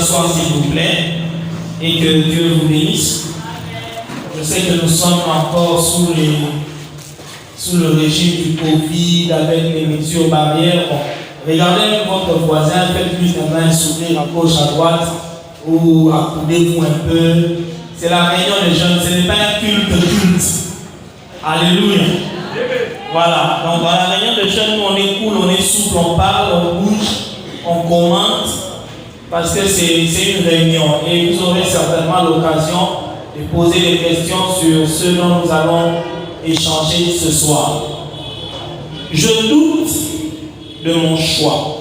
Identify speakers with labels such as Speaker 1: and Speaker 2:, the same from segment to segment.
Speaker 1: asseoir s'il vous plaît et que Dieu vous bénisse. Je sais que nous sommes encore sous le régime du Covid avec les mesures barrières. Bon, regardez même votre voisin, faites-lui un sourire à gauche, à droite ou accoudez-vous un peu. C'est la réunion des jeunes, ce n'est pas un culte. Alléluia. Voilà, donc dans la réunion des jeunes, on est cool, on est souple, on parle, on bouge, on commente, parce que c'est une réunion et vous aurez certainement l'occasion de poser des questions sur ce dont nous allons échanger ce soir. Je doute de mon choix.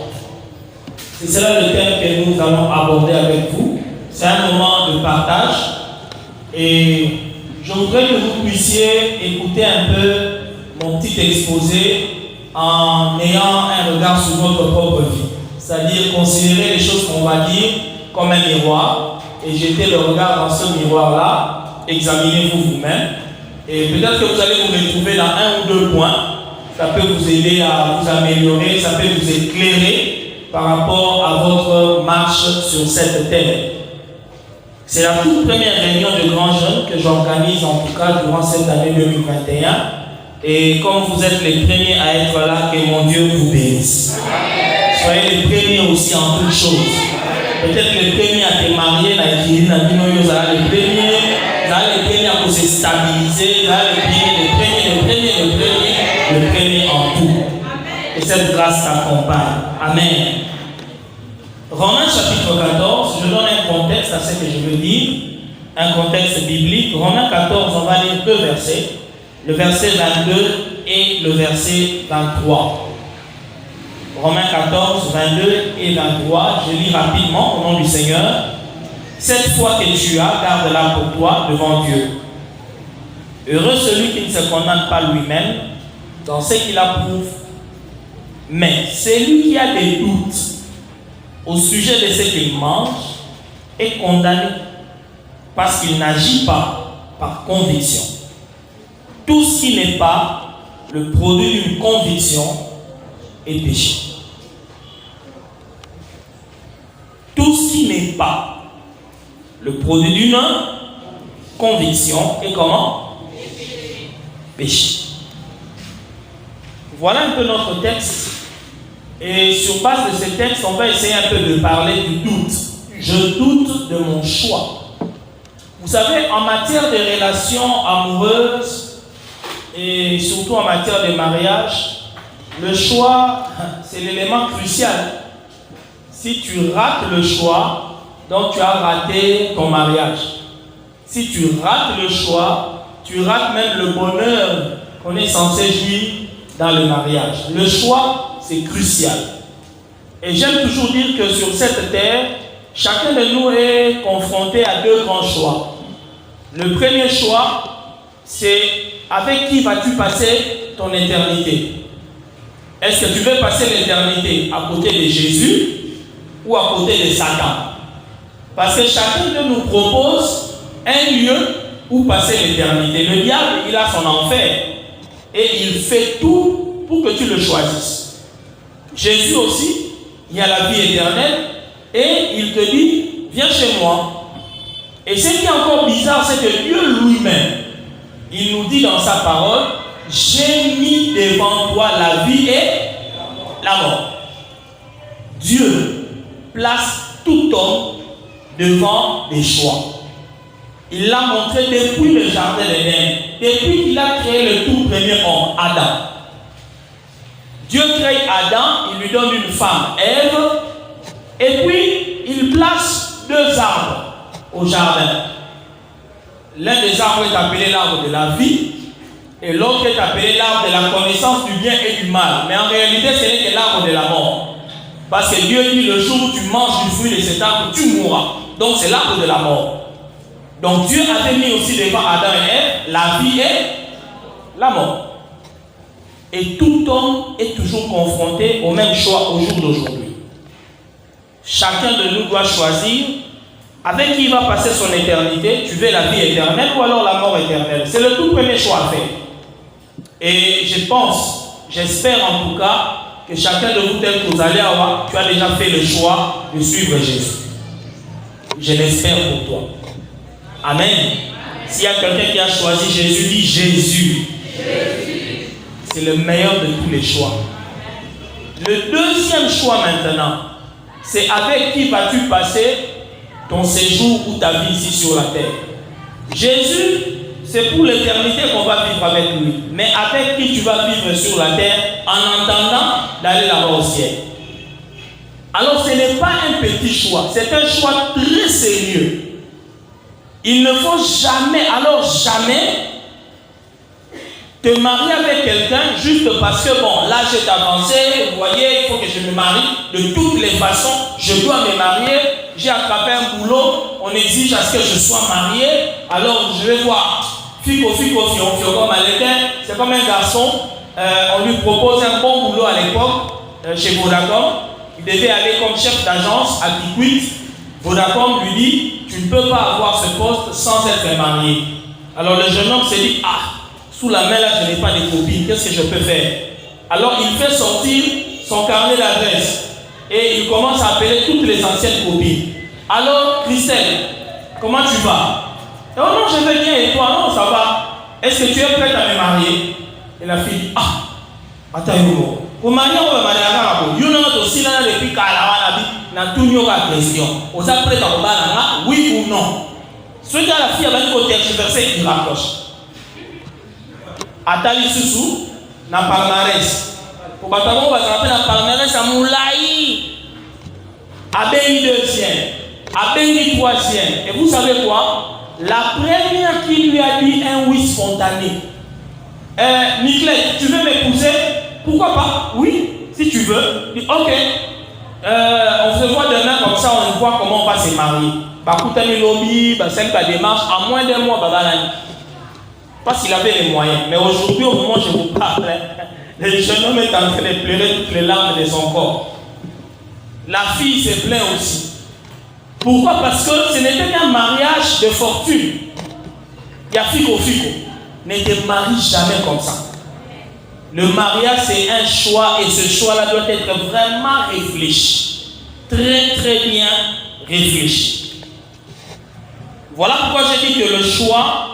Speaker 1: C'est cela le thème que nous allons aborder avec vous. C'est un moment de partage et je voudrais que vous puissiez écouter un peu mon petit exposé en ayant un regard sur votre propre vie. C'est-à-dire considérer les choses qu'on va dire comme un miroir et jeter le regard dans ce miroir-là, examinez-vous vous-même et peut-être que vous allez vous retrouver dans un ou deux points. Ça peut vous aider à vous améliorer, ça peut vous éclairer par rapport à votre marche sur cette terre. C'est la toute première réunion de grands jeunes que j'organise en tout cas durant cette année 2021. Et comme vous êtes les premiers à être là, que mon Dieu vous bénisse. Soyez les premiers aussi en toutes choses. Peut-être les premiers à te marier, les premiers à se stabiliser, les premiers en tout. Et cette grâce t'accompagne. Amen. Romains chapitre 14, je donne un contexte à ce que je veux dire, un contexte biblique. Romains 14, on va lire deux versets, le verset 22 et le verset 23. Romains 14, 22 et 23, je lis rapidement au nom du Seigneur. Cette foi que tu as, garde-la pour toi devant Dieu. Heureux celui qui ne se condamne pas lui-même dans ce qu'il approuve, mais celui qui a des doutes au sujet de ce qu'il mange est condamné parce qu'il n'agit pas par conviction. Tout ce qui n'est pas le produit d'une conviction est péché. Tout ce qui n'est pas le produit d'une conviction est comment? Péché. Voilà un peu notre texte. Et sur base de ce texte, on va essayer un peu de parler du doute. Je doute de mon choix. Vous savez, en matière de relations amoureuses et surtout en matière de mariage, le choix, c'est l'élément crucial. Si tu rates le choix, donc tu as raté ton mariage. Si tu rates le choix, tu rates même le bonheur qu'on est censé jouir dans le mariage. Le choix, c'est crucial. Et j'aime toujours dire que sur cette terre, chacun de nous est confronté à deux grands choix. Le premier choix, c'est avec qui vas-tu passer ton éternité? Est-ce que tu veux passer l'éternité à côté de Jésus ou à côté de Satan? Parce que chacun de nous propose un lieu où passer l'éternité. Le diable, il a son enfer et il fait tout pour que tu le choisisses. Jésus aussi, il y a la vie éternelle et il te dit, viens chez moi. Et ce qui est encore bizarre, c'est que Dieu lui-même, il nous dit dans sa parole, j'ai mis devant toi la vie et la mort. Dieu place tout homme devant des choix. Il l'a montré depuis le jardin d'Éden, depuis qu'il a créé le tout premier homme, Adam. Dieu crée Adam, il lui donne une femme, Ève, et puis il place deux arbres au jardin. L'un des arbres est appelé l'arbre de la vie, et l'autre est appelé l'arbre de la connaissance du bien et du mal. Mais en réalité, ce n'est que l'arbre de la mort. Parce que Dieu dit, le jour où tu manges du fruit de cet arbre, tu mourras. Donc c'est l'arbre de la mort. Donc Dieu avait mis aussi devant Adam et Ève la vie et la mort. Et tout homme est toujours confronté au même choix au jour d'aujourd'hui. Chacun de nous doit choisir avec qui il va passer son éternité. Tu veux la vie éternelle ou alors la mort éternelle? C'est le tout premier choix à faire. Et je pense, j'espère en tout cas, que chacun de vous, tel que vous allez avoir, tu as déjà fait le choix de suivre Jésus. Je l'espère pour toi. Amen. S'il y a quelqu'un qui a choisi Jésus, dit Jésus. C'est le meilleur de tous les choix. Le deuxième choix maintenant, c'est avec qui vas-tu passer ton séjour ou ta vie ici sur la terre. Jésus, c'est pour l'éternité qu'on va vivre avec lui. Mais avec qui tu vas vivre sur la terre en attendant d'aller là-bas au ciel. Alors ce n'est pas un petit choix, c'est un choix très sérieux. Il ne faut jamais, alors jamais, te marier avec quelqu'un juste parce que bon, l'âge est avancé, vous voyez, il faut que je me marie. De toutes les façons, je dois me marier. J'ai attrapé un boulot, on exige à ce que je sois marié. Alors je vais voir, fico, comme Maléquin, c'est comme un garçon, on lui propose un bon boulot à l'époque, chez Vodacom. Il devait aller comme chef d'agence à Kikwit. Vodacom lui dit, tu ne peux pas avoir ce poste sans être marié. Alors le jeune homme s'est dit, sous la main là, je n'ai pas de copine, qu'est-ce que je peux faire? Alors il fait sortir son carnet d'adresse et il commence à appeler toutes les anciennes copines. Alors Christelle, comment tu vas? Oh non, je vais bien, et toi? Non, ça va. Est-ce que tu es prête à me marier? Et la fille dit, attends, vous mariez, on va marier à vous. Vous n'avez aussi là depuis qu'à la tout la question. Vous êtes prêt à me oui ou non? Ce qui a la fille avec le côté verset, il raccroche. Atali Soussou, na palmarès. Pour Batabon, on va s'appeler la palmarès à Moulaï. Abéi deuxième, Abéi troisième. Et vous savez quoi? La première qui lui a dit un oui spontané. Nicolas, tu veux m'épouser? Pourquoi pas? Oui, si tu veux. Il dit, ok. On se voit demain comme ça, on voit comment on va se marier. Bakoutani lobby, c'est la démarche, à moins d'un mois, parce qu'il avait les moyens. Mais aujourd'hui, au moment où je vous parle, le jeune homme est en train de pleurer toutes les larmes de son corps. La fille se plaint aussi. Pourquoi? Parce que ce n'était qu'un mariage de fortune. Il y a fico. Ne te marie jamais comme ça. Le mariage, c'est un choix et ce choix-là doit être vraiment réfléchi. Très, très bien réfléchi. Voilà pourquoi j'ai dit que le choix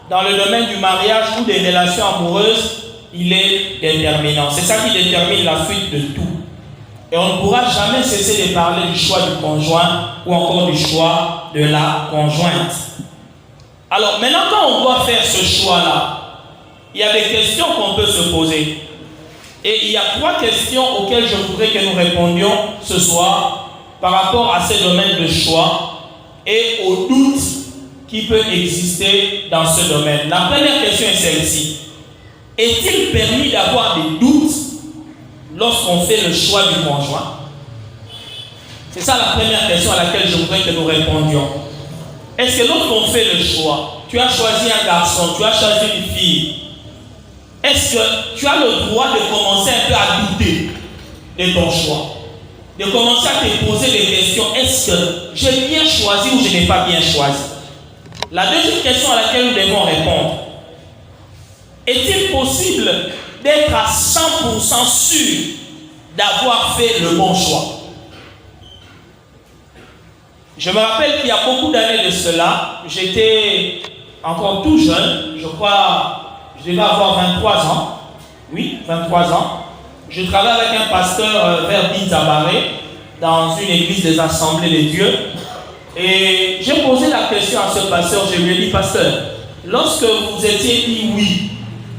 Speaker 1: dans le domaine du mariage ou des relations amoureuses, il est déterminant. C'est ça qui détermine la suite de tout. Et on ne pourra jamais cesser de parler du choix du conjoint ou encore du choix de la conjointe. Alors maintenant, quand on doit faire ce choix-là, il y a des questions qu'on peut se poser. Et il y a 3 questions auxquelles je voudrais que nous répondions ce soir par rapport à ces domaines de choix et aux doutes qui peuvent exister dans ce domaine. La première question est celle-ci. Est-il permis d'avoir des doutes lorsqu'on fait le choix du conjoint? C'est ça la première question à laquelle je voudrais que nous répondions. Est-ce que lorsqu'on fait le choix, tu as choisi un garçon, tu as choisi une fille, est-ce que tu as le droit de commencer un peu à douter de ton choix? De commencer à te poser des questions. Est-ce que j'ai bien choisi ou je n'ai pas bien choisi? La deuxième question à laquelle nous devons répondre. Est-il possible d'être à 100% sûr d'avoir fait le bon choix? Je me rappelle qu'il y a beaucoup d'années de cela, j'étais encore tout jeune, je crois, je devais avoir 23 ans. Oui, 23 ans. Je travaillais avec un pasteur vers Binzabaré, dans une église des Assemblées de Dieu. Et j'ai posé la question à ce pasteur, je lui ai dit, pasteur, lorsque vous étiez dit oui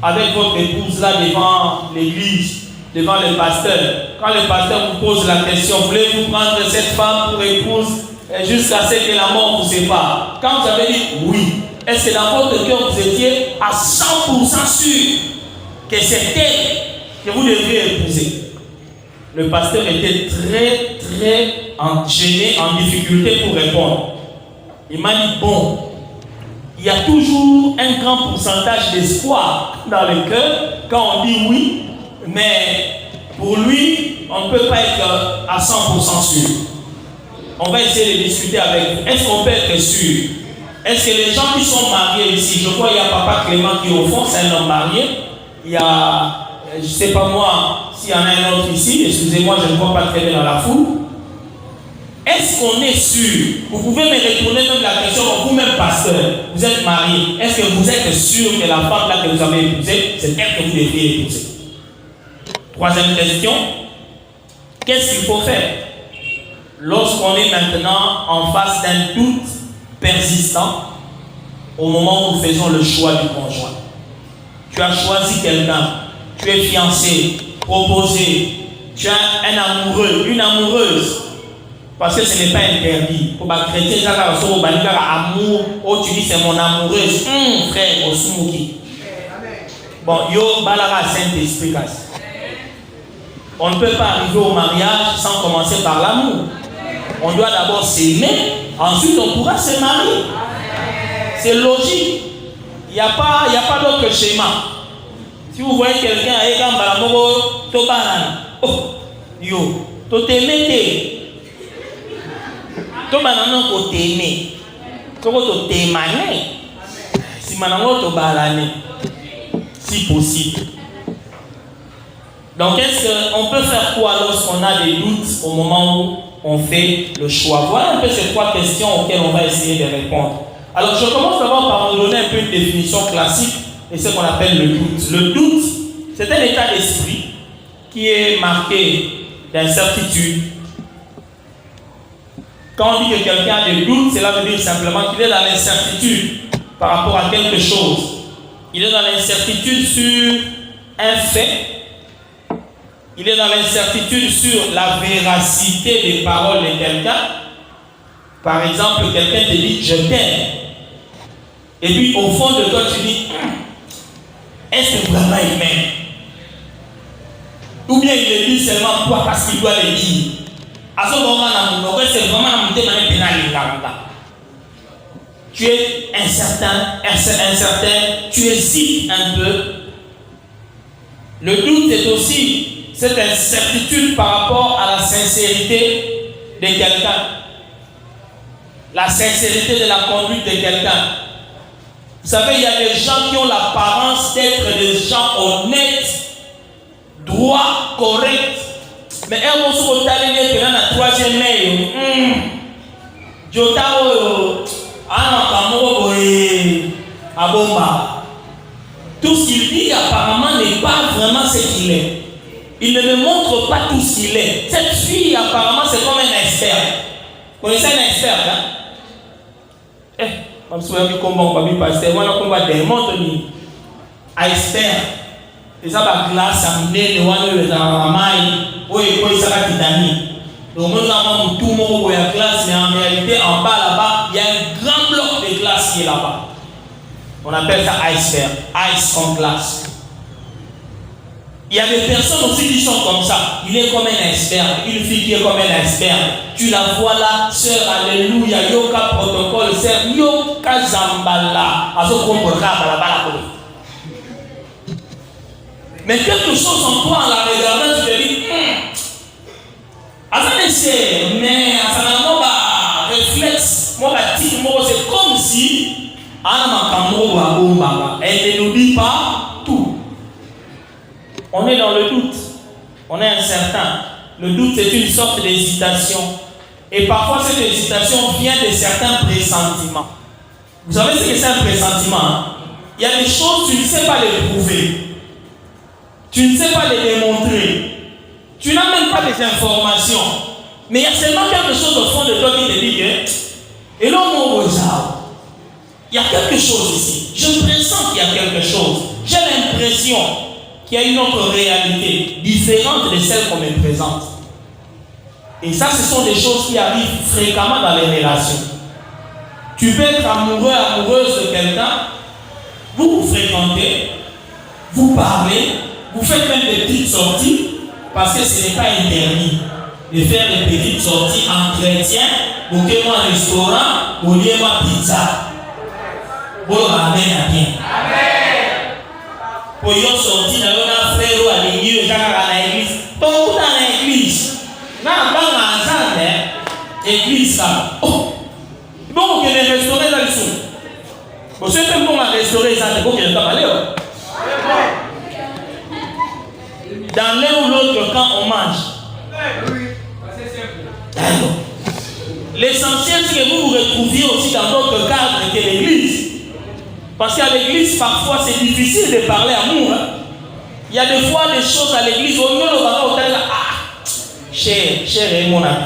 Speaker 1: avec votre épouse là devant l'église, devant le pasteur, quand le pasteur vous pose la question, voulez-vous prendre cette femme pour épouse jusqu'à ce que la mort vous sépare? Quand vous avez dit oui, est-ce que dans votre cœur vous étiez à 100% sûr que c'est elle que vous devriez épouser? Le pasteur était très gêné, en difficulté pour répondre. Il m'a dit, bon, il y a toujours un grand pourcentage d'espoir dans le cœur quand on dit oui, mais pour lui, on ne peut pas être à 100% sûr. On va essayer de discuter avec vous. Est-ce qu'on peut être sûr? Est-ce que les gens qui sont mariés ici, je crois qu'il y a Papa Clément qui au fond, c'est un homme marié. Il y a, je ne sais pas moi, s'il y en a un autre ici, excusez-moi, je ne vois pas très bien dans la foule. Est-ce qu'on est sûr? Vous pouvez me retourner même la question, vous-même pasteur, vous êtes marié. Est-ce que vous êtes sûr que la femme là que vous avez épousée, c'est elle que vous devriez épouser? Troisième question, qu'est-ce qu'il faut faire lorsqu'on est maintenant en face d'un doute persistant au moment où nous faisons le choix du conjoint? Tu as choisi quelqu'un, tu es fiancé, proposé, tu as un amoureux, une amoureuse. Parce que ce n'est pas interdit. Pour les chrétiens, amour, oh, tu dis c'est mon amoureuse. Frère, au Sumuki. Bon, yo, balara Saint-Esprit. On ne peut pas arriver au mariage sans commencer par l'amour. On doit d'abord s'aimer, ensuite on pourra se marier. C'est logique. Il n'y a pas d'autre schéma. Si vous voyez quelqu'un avec un balamoro, to banane. Oh, yo, to t'aimer. To banane ko t'aimer. To ko t'aimer. Si manango to balane. Si possible. Donc, est-ce qu'on peut faire quoi lorsqu'on a des doutes au moment où on fait le choix? Voilà un peu ces trois questions auxquelles on va essayer de répondre. Alors, je commence d'abord par vous donner un peu une définition classique de ce qu'on appelle le doute. Le doute, c'est un état d'esprit qui est marqué d'incertitude. Quand on dit que quelqu'un a des doutes, cela veut dire simplement qu'il est dans l'incertitude par rapport à quelque chose. Il est dans l'incertitude sur un fait. Il est dans l'incertitude sur la véracité des paroles de quelqu'un. Par exemple, quelqu'un te dit « je t'aime ». Et puis au fond de toi, tu dis « est-ce que vraiment il m'aime » Ou bien il le dit seulement toi parce qu'il doit le dire. À ce moment-là, c'est vraiment la montée de pénale. Tu es incertain, tu hésites un peu. Le doute est aussi cette incertitude par rapport à la sincérité de quelqu'un. La sincérité de la conduite de quelqu'un. Vous savez, il y a des gens qui ont l'apparence d'être des gens honnêtes, droits, corrects. Mais un mot sur le talent dans la troisième mail. Tout ce qu'il dit apparemment n'est pas vraiment ce qu'il est. Il ne me montre pas tout ce qu'il est. Cette fille apparemment c'est comme un expert. Vous connaissez un expert, hein? Je me souviens comment on va passer. Moi, on va démontrer un expert. Et ça va glace à mener le one de la maille. Oui, ça va t'aider. Donc, nous avons tout le monde où il y a glace, mais en réalité, en bas là-bas, il y a un grand bloc de glace qui est là-bas. On appelle ça iceberg. Ice comme glace. Il y a des personnes aussi qui sont comme ça. Il est comme un iceberg. Une fille qui est comme un iceberg. Tu la vois là, sœur, alléluia, yoka protocole, sœur, yoka zambala. Mais quelque chose en toi, en la regardant, tu te dis, mais réflexe, c'est comme si elle ne nous dit pas tout. On est dans le doute, on est incertain. Le doute, c'est une sorte d'hésitation. Et parfois, cette hésitation vient de certains pressentiments. Vous savez ce que c'est un pressentiment, hein? Il y a des choses, tu ne sais pas les prouver. Tu ne sais pas les démontrer. Tu n'as même pas les informations. Mais il y a seulement quelque chose au fond de toi qui te dit que et là, il y a quelque chose ici. Je pressens qu'il y a quelque chose. J'ai l'impression qu'il y a une autre réalité différente de celle qu'on me présente. Et ça, ce sont des choses qui arrivent fréquemment dans les relations. Tu peux être amoureux, amoureuse de quelqu'un, vous vous fréquentez, vous parlez, vous faites même des petites sorties, parce que ce n'est pas interdit de faire des petites sorties en chrétien, bouquez-moi un restaurant, bouquez-moi pizza. Bon, amen, amen. Pour y sortir dans un frère ou à l'église, dans l'église, tout dans l'église. Dans l'église, ça. Oh! Bon, que les restaurants dans le sous. Vous savez même comment restaurer ça, c'est pour qu'il n'y ait pas malheur. Dans l'un ou l'autre, quand on mange. Alors, L'essentiel, c'est que vous vous retrouviez aussi dans d'autres cadres que l'église. Parce qu'à l'église, parfois, c'est difficile de parler amour. Hein? Il y a des fois des choses à l'église, au mieux le baba au cher et mon ami.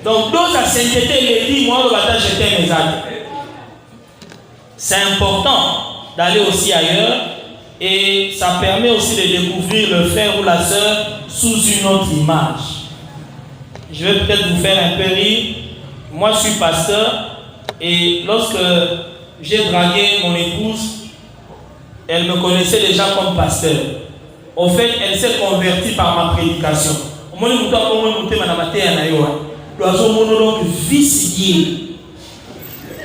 Speaker 1: Donc, dans sa sainteté, il dit, moi, le bata, j'étais mes actes. C'est important d'aller aussi ailleurs et ça permet aussi de découvrir le frère ou la sœur sous une autre image. Je vais peut-être vous faire un peu rire. Moi, je suis pasteur et lorsque j'ai dragué mon épouse, elle me connaissait déjà comme pasteur. Au fait, elle s'est convertie par ma prédication.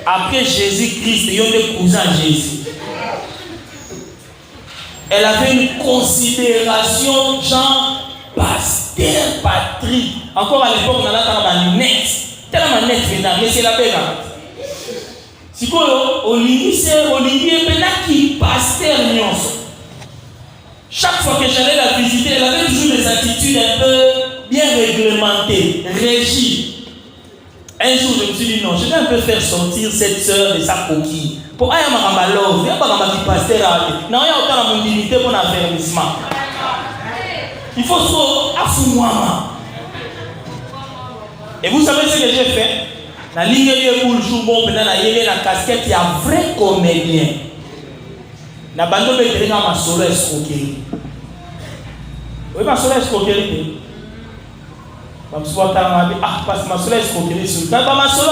Speaker 1: Après Jésus-Christ, il y a des cousins Jésus. Elle avait une considération genre pasteur, Patrick. Encore à l'époque, on a la net. Tellement net maintenant, mais c'est la paix. Si vous Olivier Penaki, pasteur Nyonso. Chaque fois que j'allais la visiter, elle avait toujours des attitudes un peu bien réglementées, régies. Un jour, je me suis dit non, je vais un peu faire sortir cette sœur de sa coquille. Pour aller à ma love, il n'y a pas de pasteur. Non, il y a autant de dignité pour l'affermissement. Il faut se affoumoir. Et vous savez ce que j'ai fait? La ligne pour le jour, bon, maintenant, la casquette, il y a un vrai comédien. La bande de l'Église ma solo escroquerie. Oui, ma solo escroquerie. Parce que ma solo escroquerie sur le ma solo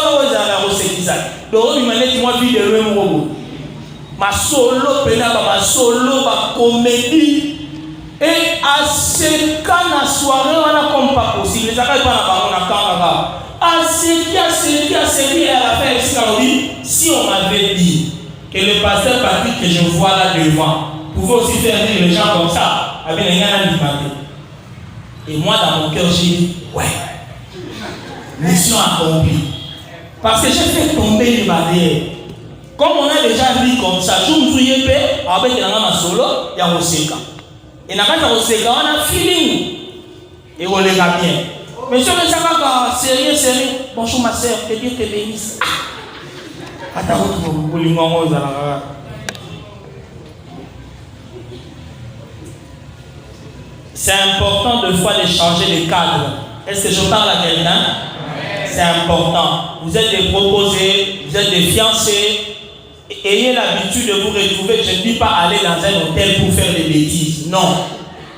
Speaker 1: donc, il m'a dit, moi, vie de l'homme. Ma solo, ma solo, ma comédie. Et à ce cas, la soirée, on a comme pas possible. Les affaires, on a quand à ce qui a servi à la fin, si on m'avait dit que le pasteur Patrick que je vois là devant pouvait aussi faire rire les gens comme ça, avec les gens à et moi, dans mon cœur, j'ai dit, ouais, mission accomplie. Parce que j'ai fait tomber les barrières. Comme on a déjà vu comme ça, je me souviens pas, avec ma solo, il y a Oseka. Et dans le Oseka, on a feeling. Et on les a bien. Mais si on est sérieux, bonjour ma soeur, que Dieu te bénisse. C'est important de fois de changer de cadre. Est-ce que je parle à quelqu'un? C'est important. Vous êtes des proposés, vous êtes des fiancés. Ayez l'habitude de vous retrouver. Je ne dis pas aller dans un hôtel pour faire des bêtises. Non.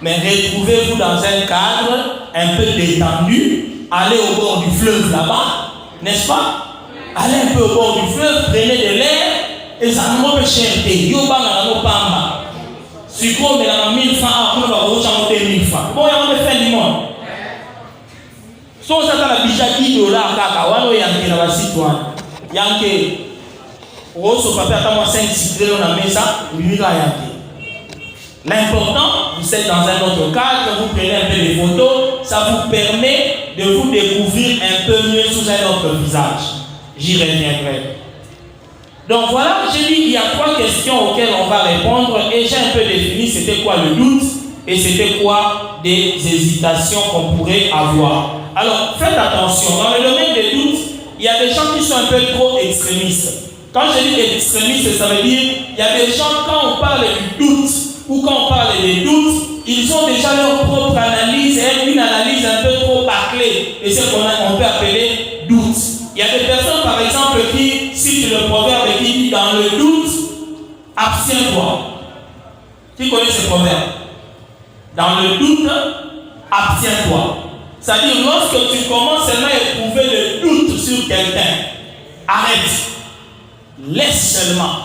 Speaker 1: Mais retrouvez-vous dans un cadre un peu détendu. Allez au bord du fleuve là-bas. N'est-ce pas? Allez un peu au bord du fleuve, prenez de l'air. Et ça ne peut chercher. Yoba n'a pas si vous avez 1000 francs, vous avez 1000 francs. Bon, il y a un fait du monde. Si on s'attend à déjà $10, on y a un citoyen. Il y a un qui Rosso papier à moi 5-6 kilos dans la maison, l'important, vous êtes dans un autre cadre, vous prenez un peu de photos, ça vous permet de vous découvrir un peu mieux sous un autre visage. J'y reviendrai. Donc voilà, j'ai dit il y a 3 questions auxquelles on va répondre et j'ai un peu défini c'était quoi le doute et c'était quoi des hésitations qu'on pourrait avoir. Alors faites attention, dans le domaine des doutes, il y a des gens qui sont un peu trop extrémistes. Quand je dis extrémistes, ça veut dire il y a des gens, quand on parle du doute ou quand on parle des doutes, ils ont déjà leur propre analyse et une analyse un peu trop bâclée. Et c'est ce qu'on peut appeler doute. Il y a des personnes, par exemple, qui citent le proverbe qui dit dans le doute, abstiens-toi. Qui connaît ce proverbe? Dans le doute, abstiens-toi. C'est-à-dire, lorsque tu commences seulement à éprouver le doute sur quelqu'un, arrête. Laisse seulement.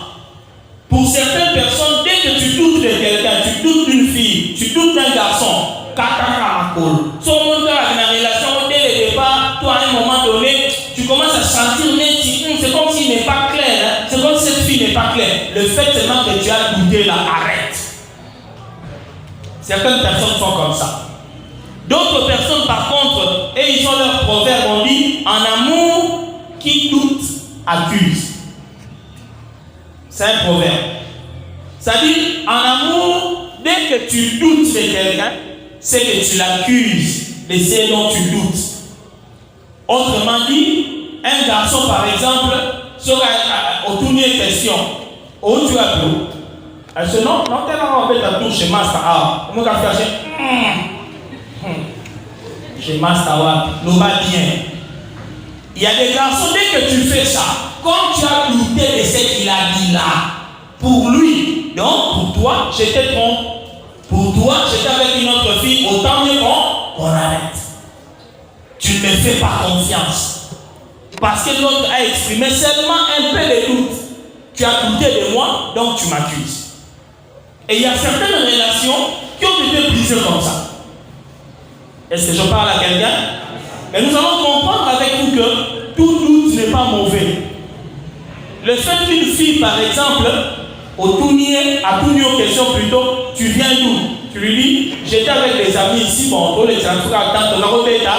Speaker 1: Pour certaines personnes, dès que tu doutes de quelqu'un, tu doutes d'une fille, tu doutes d'un garçon, son monde avec la relation, dès le départ, toi à un moment donné, tu commences à sentir, c'est comme s'il n'est pas clair, hein? C'est comme si cette fille n'est pas claire. Le fait seulement que tu as douté là, arrête. Certaines personnes sont comme ça. D'autres personnes, par contre, et ils ont leur proverbe, on dit, en amour, qui doute, accuse. C'est un proverbe. C'est-à-dire, en amour, dès que tu doutes de quelqu'un, c'est que tu l'accuses de ce dont tu doutes. Autrement dit, un garçon par exemple sera au tournier question. Où tu as vu? Elle dit non, non, t'es là, on va ta touche chez Master A. On va faire chez Master A, nous va bien. Il y a des garçons, dès que tu fais ça, comme tu as douté de ce qu'il a dit là, pour lui, donc pour toi, j'étais trompé. Pour toi, j'étais avec une autre fille, autant mieux qu'on arrête. Tu ne me fais pas confiance. Parce que l'autre a exprimé seulement un peu de doute. Tu as douté de moi, donc tu m'accuses. Et il y a certaines relations qui ont été brisées comme ça. Est-ce que je parle à quelqu'un? Mais nous allons comprendre avec vous que tout doute n'est pas mauvais. Le fait qu'une fille, par exemple, au tournier, à tourner aux questions plutôt, tu viens d'où? Tu lui dis, j'étais avec des amis ici, bon, tous les gens, quand on a repéré ta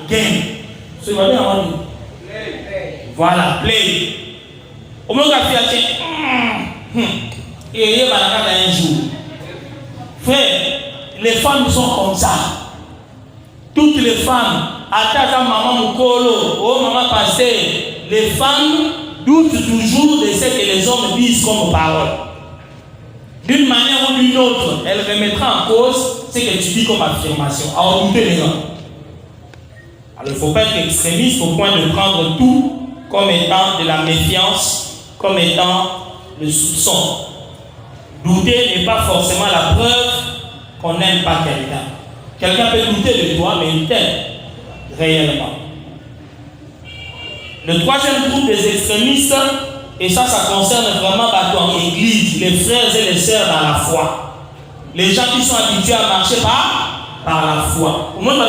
Speaker 1: game. C'est vrai, on dit. Voilà, play. Au moins, la fille a dit, et il y a un jour. Frère, les femmes sont comme ça. Toutes les femmes, attends maman Moukolo, oh maman passé, les femmes doutent toujours de ce que les hommes disent comme parole. D'une manière ou d'une autre, elle remettra en cause ce que tu dis comme affirmation. Alors, douter les gens. Alors, il ne faut pas être extrémiste au point de prendre tout comme étant de la méfiance, comme étant le soupçon. Douter n'est pas forcément la preuve qu'on n'aime pas quelqu'un. Quelqu'un peut douter de toi, mais il t'aime réellement. Le troisième groupe des extrémistes, et ça concerne vraiment ton église, les frères et les sœurs dans la foi. Les gens qui sont habitués à marcher par la foi. Au moins, le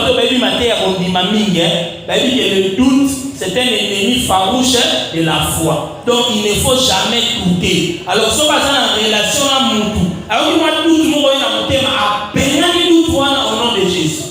Speaker 1: doute, c'est un ennemi farouche de la foi. Donc, il ne faut jamais douter. Alors, si on va en relation à mon tout, alors, moi, doute, moi, à peine doute au nom de Jésus.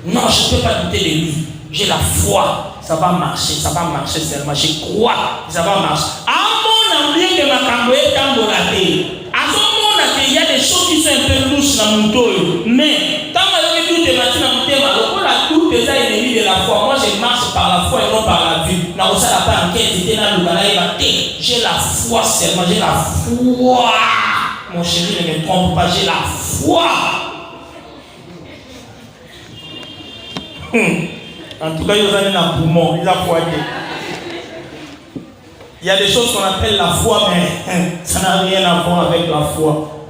Speaker 1: Non, je ne peux pas douter de lui. J'ai la foi. Ça va marcher seulement. Je crois que ça va marcher. À mon avis, que ma camboye est dans la tête. À ce moment-là, il y a des choses qui sont un peu louches dans mon dos. Mais, quand on a tout débattu dans mon thème, alors on a tout déjà ennemi de la foi. Moi, je marche par la foi et non par la vue. Là, on s'en a pas enquête, j'ai la foi seulement, j'ai la foi. Mon chéri, ne me trompe pas, j'ai la foi. En tout cas, ils ont un poumon, ils ont foi. Il y a des choses qu'on appelle la foi, mais ça n'a rien à voir avec la foi.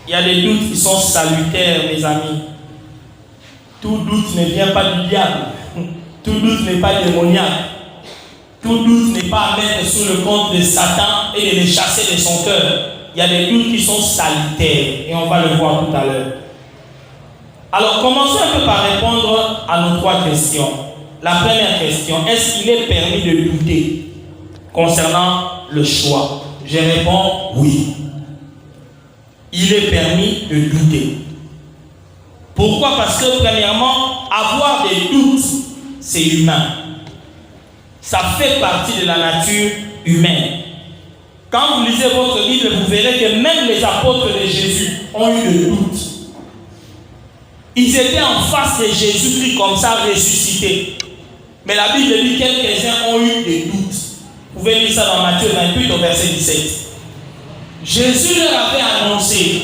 Speaker 1: Il y a des doutes qui sont salutaires, mes amis. Tout doute ne vient pas du diable. Tout doute n'est pas démoniaque. Tout doute n'est pas à mettre sous le compte de Satan et de les chasser de son cœur. Il y a des doutes qui sont salutaires et on va le voir tout à l'heure. Alors, commençons un peu par répondre à nos trois questions. La première question, est-ce qu'il est permis de douter concernant le choix? Je réponds oui. Il est permis de douter. Pourquoi? Parce que premièrement, avoir des doutes, c'est humain. Ça fait partie de la nature humaine. Quand vous lisez votre Bible, vous verrez que même les apôtres de Jésus ont eu des doutes. Ils étaient en face de Jésus-Christ comme ça ressuscité. Mais la Bible dit que quelques-uns ont eu des doutes. Vous pouvez lire ça dans Matthieu 28 au verset 17. Jésus leur avait annoncé,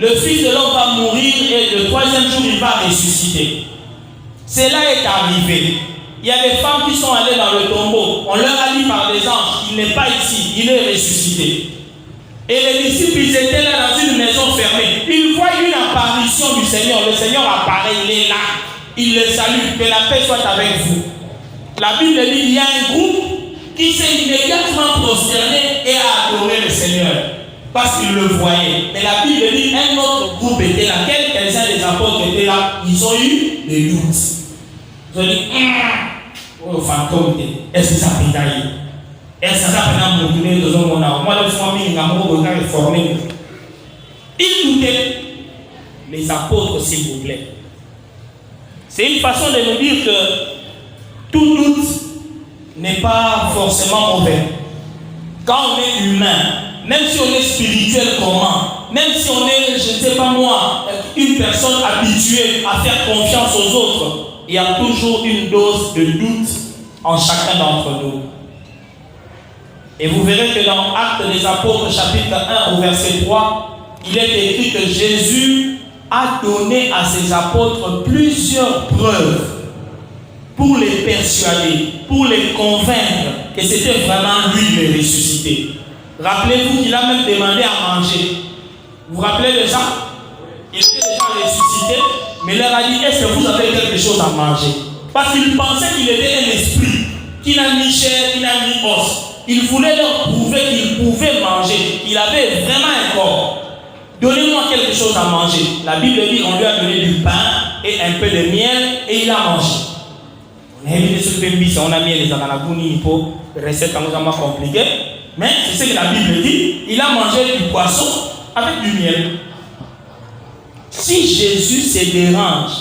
Speaker 1: le Fils de l'homme va mourir et le troisième jour il va ressusciter. Cela est arrivé. Il y a des femmes qui sont allées dans le tombeau. On leur a dit par des anges, il n'est pas ici, il est ressuscité. Et les disciples, ils étaient là dans une maison fermée. Ils voient une apparition du Seigneur. Le Seigneur apparaît, il est là. Il le salue. Que la paix soit avec vous. La Bible dit qu'il y a un groupe qui s'est immédiatement prosterné et a adoré le Seigneur. Parce qu'il le voyait. Mais la Bible dit un autre groupe était là. Quelques-uns des apôtres étaient là. Ils ont eu des doutes. Ils ont dit, oh fantôme, est-ce que ça peut tailler? Est-ce que ça peut nous dans un monde? Moi, le famille, il est formé. Ils doutaient. Les apôtres, s'il vous plaît. C'est une façon de nous dire que tout doute n'est pas forcément mauvais. Quand on est humain, même si on est spirituel comment, même si on est, je ne sais pas moi, une personne habituée à faire confiance aux autres, il y a toujours une dose de doute en chacun d'entre nous. Et vous verrez que dans Actes des Apôtres, chapitre 1 au verset 3, il est écrit que Jésus a donné à ses apôtres plusieurs preuves pour les persuader, pour les convaincre que c'était vraiment lui le ressuscité. Rappelez-vous qu'il a même demandé à manger. Vous vous rappelez de ça? Il était déjà ressuscité, mais il leur a dit, est-ce que vous avez quelque chose à manger? Parce qu'il pensait qu'il était un esprit, qui n'a ni chair, qui n'a ni os. Il voulait leur prouver qu'il pouvait manger, qu'il avait vraiment un corps. Donnez-moi quelque chose à manger. La Bible dit qu'on lui a donné du pain et un peu de miel et il a mangé. On a évité ce que on a mis les ananagouni pour recette compliquée. Mais c'est ce que la Bible dit. Il a mangé du poisson avec du miel. Si Jésus se dérange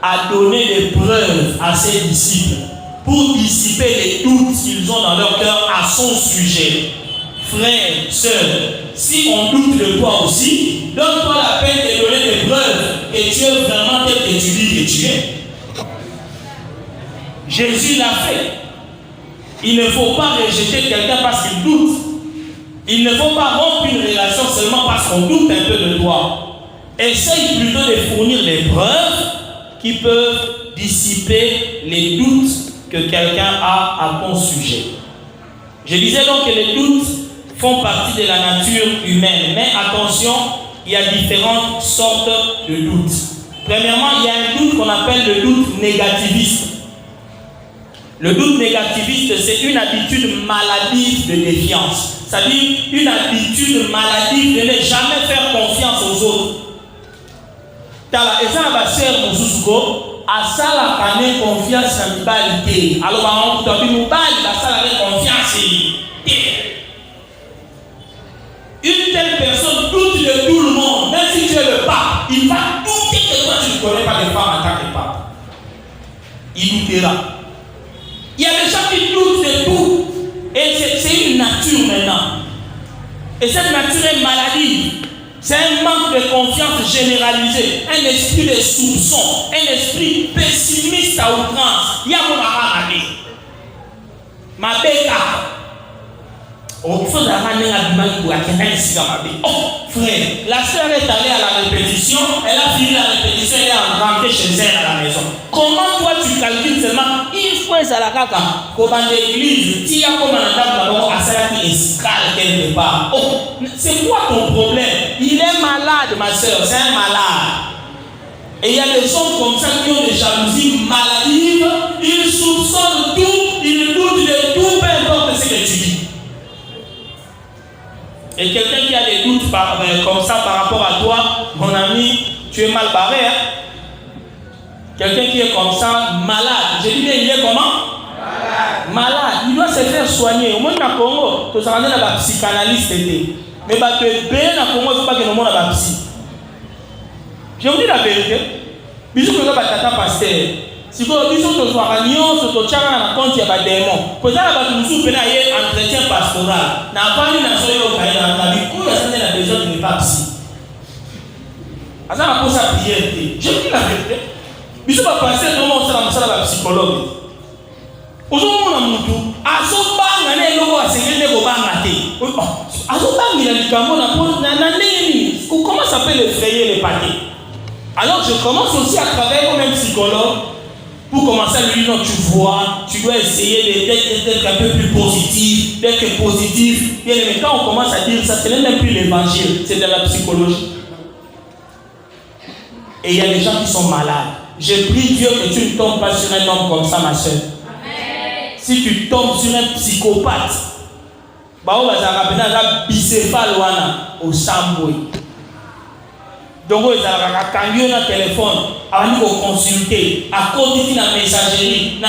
Speaker 1: à donner des preuves à ses disciples pour dissiper les doutes qu'ils ont dans leur cœur à son sujet, frères, sœurs, si on doute de toi aussi, donne-toi la peine de donner des preuves que tu es vraiment tel que tu dis que tu es. Jésus l'a fait. Il ne faut pas rejeter quelqu'un parce qu'il doute. Il ne faut pas rompre une relation seulement parce qu'on doute un peu de toi. Essaye plutôt de fournir des preuves qui peuvent dissiper les doutes que quelqu'un a à ton sujet. Je disais donc que les doutes font partie de la nature humaine. Mais attention, il y a différentes sortes de doutes. Premièrement, il y a un doute qu'on appelle le doute négativiste. Le doute négativiste, c'est une habitude maladive de défiance. C'est-à-dire une habitude maladive de ne jamais faire confiance aux autres. Tala eza ba sœur mosusuko asala kane confiance na mibali te. Alors ba on to bi mibali basala avec confiance. Une telle personne doute de tout le monde, même si tu es le pape, il va douter que toi tu ne connais pas les femmes en tant que pape. Il doutera. Il y a des gens qui doutent de tout. Et c'est une nature maintenant. Et cette nature est maladive. C'est un manque de confiance généralisé. Un esprit de soupçon. Un esprit pessimiste à outrance. Il y a mon arabe. Ma béca. Oh, il faut ramener à l'humanité pour acquérir ici dans ma béca. Oh, frère, la sœur est allée à la répétition. Elle a fini la répétition. Elle est rentrée chez elle à la maison. Comment toi tu calcules seulement une fois à la caca, comme dans l'église, tu as comme un endroit à ça qui escale quelque part. Oh, c'est quoi ton problème? Il est malade, ma soeur, c'est un malade. Et il y a des gens comme ça qui ont des jalousies maladives, ils soupçonnent tout, ils doutent de tout, peu importe ce que tu dis. Et quelqu'un qui a des doutes comme ça par rapport à toi, mon ami, tu es mal barré. Hein? Quelqu'un qui est comme ça, malade. Je dis bien, il est comment? Malade. Il doit se faire soigner. Au moins, dans le Congo, tu as un psychanalyste. Mais bien, dans le Congo, il ne faut pas que nous ayons un psy. Je vous dis la vérité. Bisous que vous avez un pasteur. Si vous avez un réunion, si vous avez un compte, il y a un démon. Pour ça, vous avez un entretien pastoral. N'a pas eu un soyo au Caïna. N'a pas eu un besoin de ne pas psy. Ça n'a pas sa prière. Je vous dis la vérité. Bisous va passer comment on s'en va psychologue. Aujourd'hui on a mutu. Azobanga na eloko asengene ko banga te. Azobanga il a dit comment na nini. Comment ça peut effrayer les paquets. Alors je commence aussi à travailler comme un psychologue pour commencer à lui dire non tu vois, tu dois essayer d'être un peu plus positif, d'être positif. Bien mais quand on commence à dire ça, ce n'est même plus l'évangile, c'est de la psychologie. Et il y a des gens qui sont malades. Je prie Dieu que tu ne tombes pas sur un homme comme ça, ma soeur. Amen. Si tu tombes sur un psychopathe, donc ils ont un téléphone, ils vont consulter, à côté de la messagerie.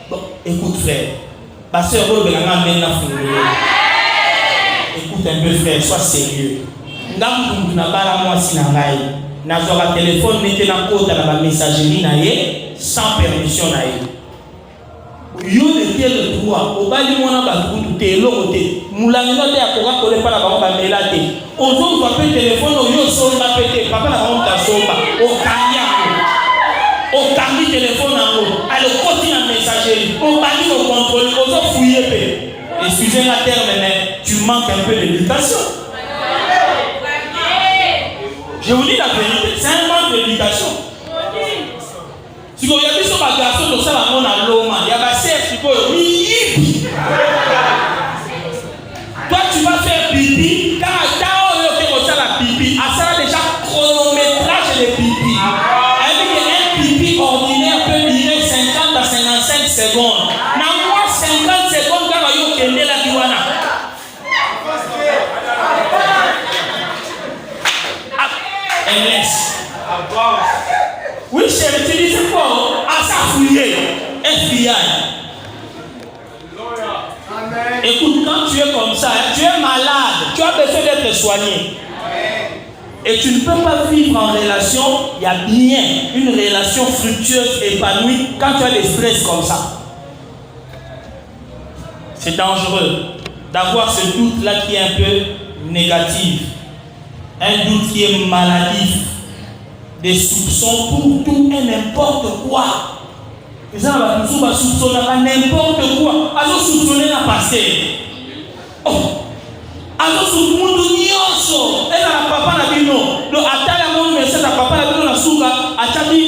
Speaker 1: Bon, écoute frère, ma soeur, écoute un peu frère, sois sérieux. Nazora téléphone n'était pas côté de la messagerie sans permission yo de quel droit au bali mona ba tout te lokote mulangino te akoka kole pa na ba ba melate ozo ba pe téléphone yo so ba pété papa na ba ta somba o kanya au carnet téléphone en haut, à le côté en messagerie, au banni au contrôle, aux autres fouillés. Excusez la terme, mais tu manques un peu d'éducation. Je vous dis la vérité, c'est un manque d'éducation. Si vous regardez sur ma garçon, tout ça, la monnaie à l'eau, il y a ma sœur, tu peux, oui. Toi, tu vas faire pipi, quand on fait la pipi, à ça, déjà chronométrage de pipi. Un pipi ordinaire peut durer 50 à 55 secondes. Dans moi, 50 secondes, quand on y a la diwana. Elle laisse. Oui, chérie, tu disais quoi? À ça fouiller. FBI. Écoute, quand tu es comme ça, tu es malade, tu as besoin d'être soigné. Et tu ne peux pas vivre en relation, il y a bien une relation fructueuse, épanouie, quand tu as des stress comme ça. C'est dangereux d'avoir ce doute-là qui est un peu négatif. Un doute qui est maladif. Des soupçons pour tout et n'importe quoi. Les gens vont soupçonner n'importe quoi. Ils soupçonner la passée. Oh! Ils soupçonner nyonso. Et la papa n'a dit non. Donc, à tel moment, mais c'est la papa n'a dit non. La souka, à tel moment,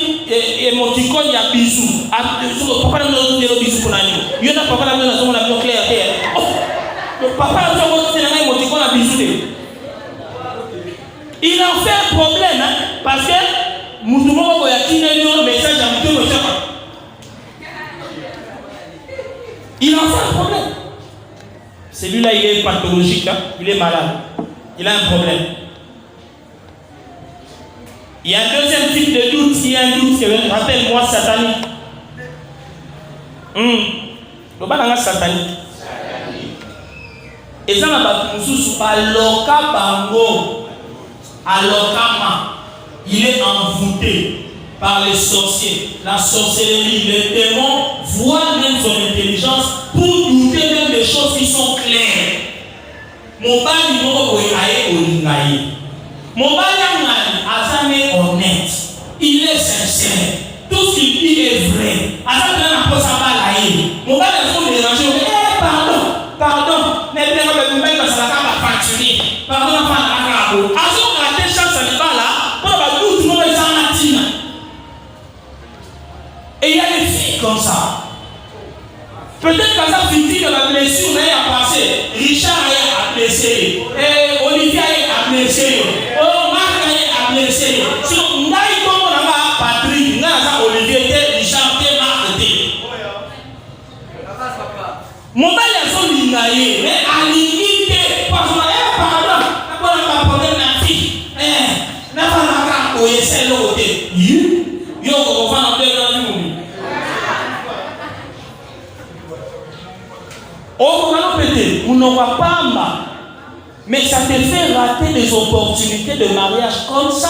Speaker 1: émoticône, il y a bisous. Papa n'a dit non, bisous pour l'année. Il y a papa n'a dit non, la vie claire. Oh! Le papa n'a dit non, émoticône, la bisou. Il en fait un problème, hein, parce que Moutoumoko a un message à Moutoumoko. Il en fait un problème. Celui-là, il est pathologique, hein, il est malade. Il a un problème. Il y a un deuxième type de doute, il y a un doute qui rappelle-moi satanique. Le banana satanique. Et ça, on a loka bango. Alokama, il est envoûté par les sorciers, la sorcellerie, les démons voient même son intelligence pour douter même des choses qui sont claires. Mon bali est honnête, il est sincère, tout ce qu'il dit est vrai. Mon bali est dérangé, pardon, et il y a des filles comme ça. Peut-être que ça finit de la blessure, mais a passé. Richard a blessé. Olivier a blessé. Marc a blessé. Sinon, Naï comme on a Patrick, Naza Olivier, Richard, Marc. Mon père est son linaïe, mais à limite, parce que pardon, on a un problème la fille. N'a pas la carte, c'est l'autre. Yo, on va en faire dans le monde. Oh, on n'en va pas mal. Mais ça te fait rater des opportunités de mariage comme ça.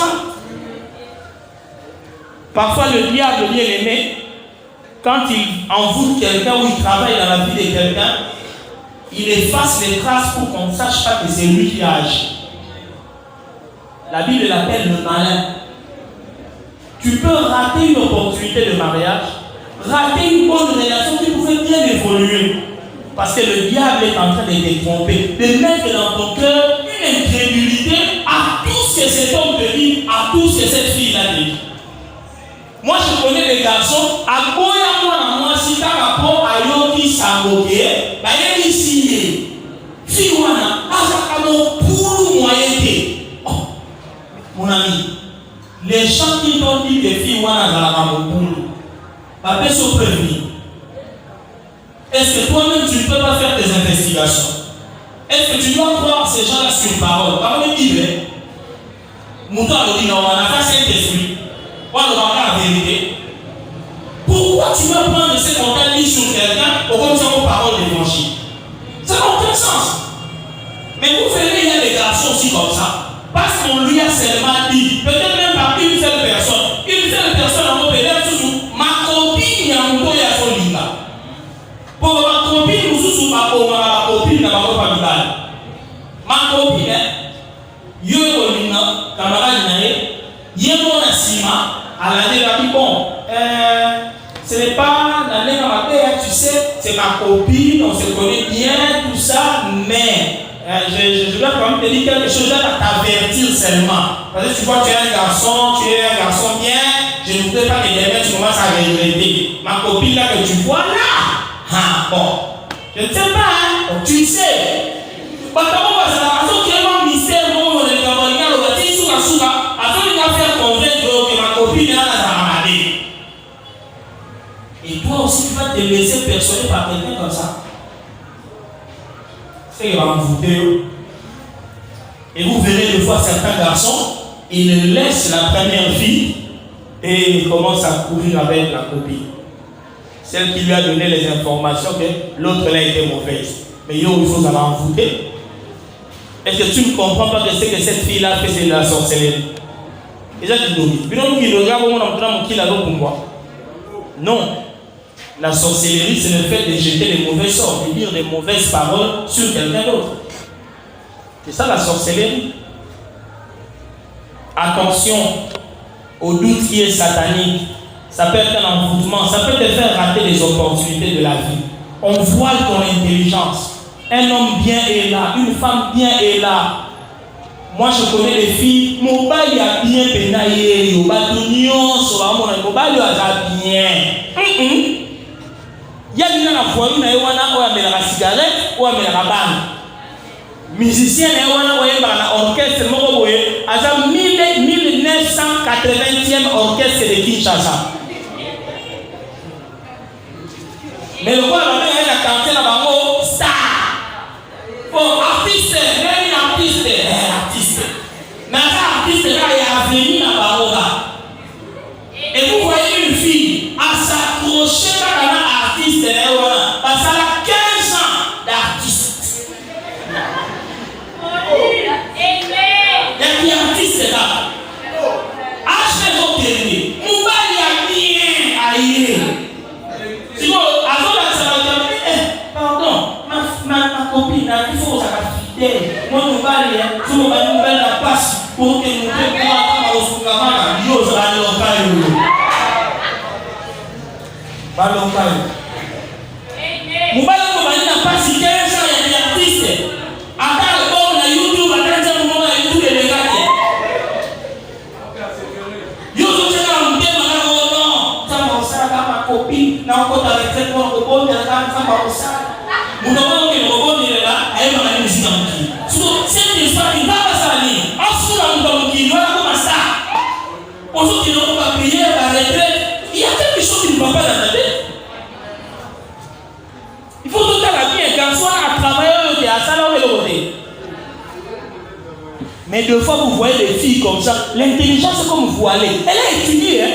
Speaker 1: Parfois, le diable bien aimé, quand il envoûte quelqu'un ou il travaille dans la vie de quelqu'un, il efface les traces pour qu'on ne sache pas que c'est lui qui a agi. La Bible l'appelle le malin. Tu peux rater une opportunité de mariage, rater une bonne relation qui pouvait bien évoluer. Parce que le diable est en train de te tromper, de mettre dans ton cœur une incrédulité à tout ce que cet homme te dit, à tout ce que cette fille-là dit. Moi, je connais des garçons, à moi, si tu as rapport à Yoki Sangoke, bah, il est ici. Si on a un pour moyen. Oh, mon ami, les gens qui t'ont dit que filles ont un bah, peut se prévenir. Est-ce que toi-même tu ne peux pas faire tes investigations? Est-ce que tu dois croire ces gens-là sur parole? Par contre, il est. Mouton a dit non, on a fait Saint-Esprit. On a la vérité. Pourquoi tu vas prendre ces contacts sur quelqu'un au comme ça aux paroles d'évangile? Ça n'a aucun sens. Mais vous verrez, il y a des garçons aussi comme ça. Parce qu'on lui a seulement dit, peut-être même par une seule personne. Une seule personne en mot pédale sous ma copine, il y a un mouton et à son linga. Pour ma copine, nous sous ma copine, n'a pas familiale. Ma copine, yo linga, camarade nae, yé mon asima, à l'année la bon, ce n'est pas la langue à ma paix, tu sais, c'est ma copine, on se connaît bien, tout ça, mais je dois quand même te dire quelque chose à t'avertir seulement. Parce que tu vois, tu es un garçon bien, je ne voudrais pas que demain tu commences à regretter. Ma copine là que tu vois là, bon, je ne sais pas, hein, tu sais. Comment ça va tu es un mystère, on est dans le regard, on va dire souka, après il va faire convaincre que ma copine là, ça va m'aider. Et toi aussi, tu vas te laisser persuader par quelqu'un comme ça. C'est qu'il va m'envoûter. Et vous verrez des fois certains garçons, ils laissent la première fille et ils commencent à courir avec la copine. Celle qui lui a donné les informations que l'autre là était mauvaise. Mais il faut ça envoûter. Est-ce que tu ne comprends pas que c'est que cette fille-là fait c'est de la sorcellerie? Déjà tu non. La sorcellerie, c'est le fait de jeter les mauvais sorts, de dire des mauvaises paroles sur quelqu'un d'autre. C'est ça la sorcellerie. Attention au doute qui est satanique. Ça peut être un envoûtement, ça peut te faire rater les opportunités de la vie. On voile ton intelligence. Un homme bien est là, une femme bien est là. Moi je connais des filles, mon bail a bien pénaillé, mon bail a bien. Il y a des gens qui ont la cigarette ou la banque. Musicien, il y a un orchestre, il 1980e orchestre de Kinshasa. Mais le roi il a canté la banque star. Bon, artiste, même artiste. Mais artiste, là, il a venu la banque. Et vous voyez une fille à s'accrocher à l'artiste, parce qu'elle a 15 ans d'artiste. Il y a des artistes là. Achetez vos télé. Mouba, il y a bien ailleurs. Si vous pardon, ma copine, il faut que ça fidèle. Moi, Mouba, il faut que la passe pour que nous puissions Mobile compagnie n'a pas si 15 ans, il y a des artistes. Attends, bon, on a YouTube, attends, on a YouTube et les gars. YouTube, c'est là, on dit, non, ça va, ça va, ma copine, n'a pas d'arrêt, on robot, ça va, ça. Mon robot, le robot, il est là, elle va aller musique en qui. C'est une histoire qui va pas salir. En dessous, là, on dit, voilà comment ça. Pour ceux qui n'ont pas payé la retraite, il y a quelque chose qui ne va pas dans la tête. Il faut tout à bien, garçon à travailler à salaire et l'autre. Mais deux fois vous voyez des filles comme ça, l'intelligence c'est comme vous allez. Elle a étudié, hein.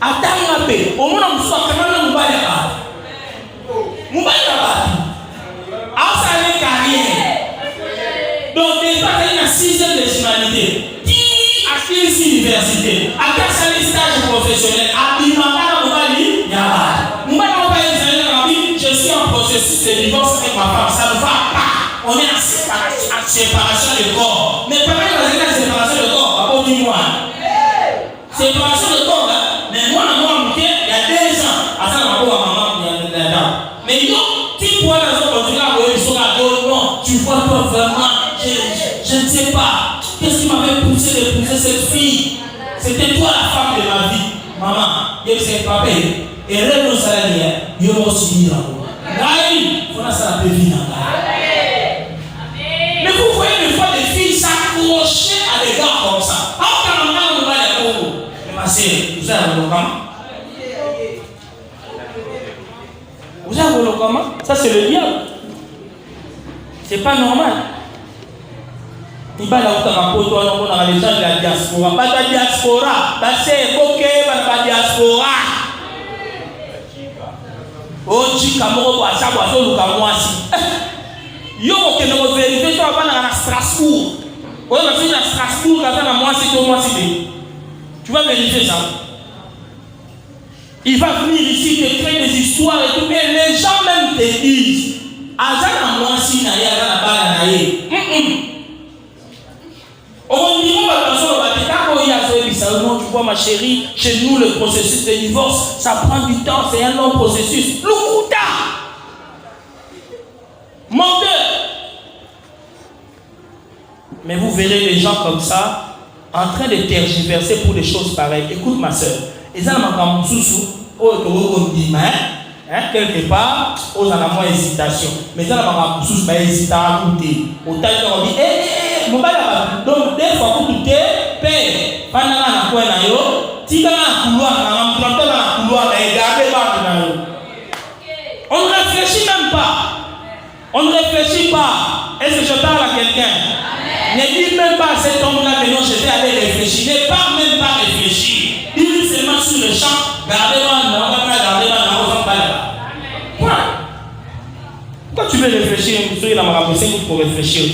Speaker 1: Attends un peu. Au moins on soit quand même Mouba là-bas. Mouba là-bas. Ah ça a une carrière. Donc déjà il y a 6 ans de humanité. Qui a fait une université? À quel stage professionnel? À Bimanga Mouba il y a Mouba je suis en processus de divorce avec ma femme, ça ne va pas. On est en séparation de corps. Mais pas mal de la séparation de corps, à dis-moi. Séparation de corps, hein? Mais moi, il y a 2 ans, à ça, ma maman, il y a là. Mais yo, qui pourrait dans un continuer à voir sur la gueule? Non, tu vois toi vraiment, je ne sais pas. Qu'est-ce qui m'avait poussé de pousser cette fille? C'était toi la femme de ma vie. Maman, je ne sais pas. Et rêve nos salariés, je vais aussi dire. Il faut que ça devine. Mais vous voyez des fois des filles s'accrocher à des gars comme ça. Quand on va les cours, ma sœur, vous avez le comment? Vous avez le comment? Ça c'est le diable. C'est pas normal. Il va là où tu as les gens de la diaspora. Pas de la diaspora. C'est ok, pas de la diaspora. Oji kamoko kwa sababu azoluka mwasi. Yo okende ko vérifier to abana na Strasbourg. Oyo na fini na Strasbourg kaza na mwasi to mwasi de. Tu vas vérifier ça. Il va venir ici te créer des histoires et tout, mais les gens même te disent azana mwasi na ya na bala na ye. On dit on va passer au Vatican, tu vois ma chérie, chez nous le processus de divorce, ça prend du temps, c'est un long processus. Lukuta! Menteur! Mais vous verrez les gens comme ça, en train de tergiverser pour des choses pareilles. Écoute ma soeur, quelque part, aux en moins hésitation. Mais ça, la sous hésiter à goûter. Autant qu'on dit, donc, des fois, vous goûtez, paix, pendant la coin, si dans la couloir, on ne réfléchit même pas. On ne réfléchit pas. Est-ce que je parle à quelqu'un? Ne dis même pas à cet homme-là que non, je vais aller réfléchir. Ne parle même pas réfléchir. Dis seulement sur le champ, gardez-moi, on va pas garder on va là. Point. Pourquoi tu veux réfléchir? Pour réfléchir.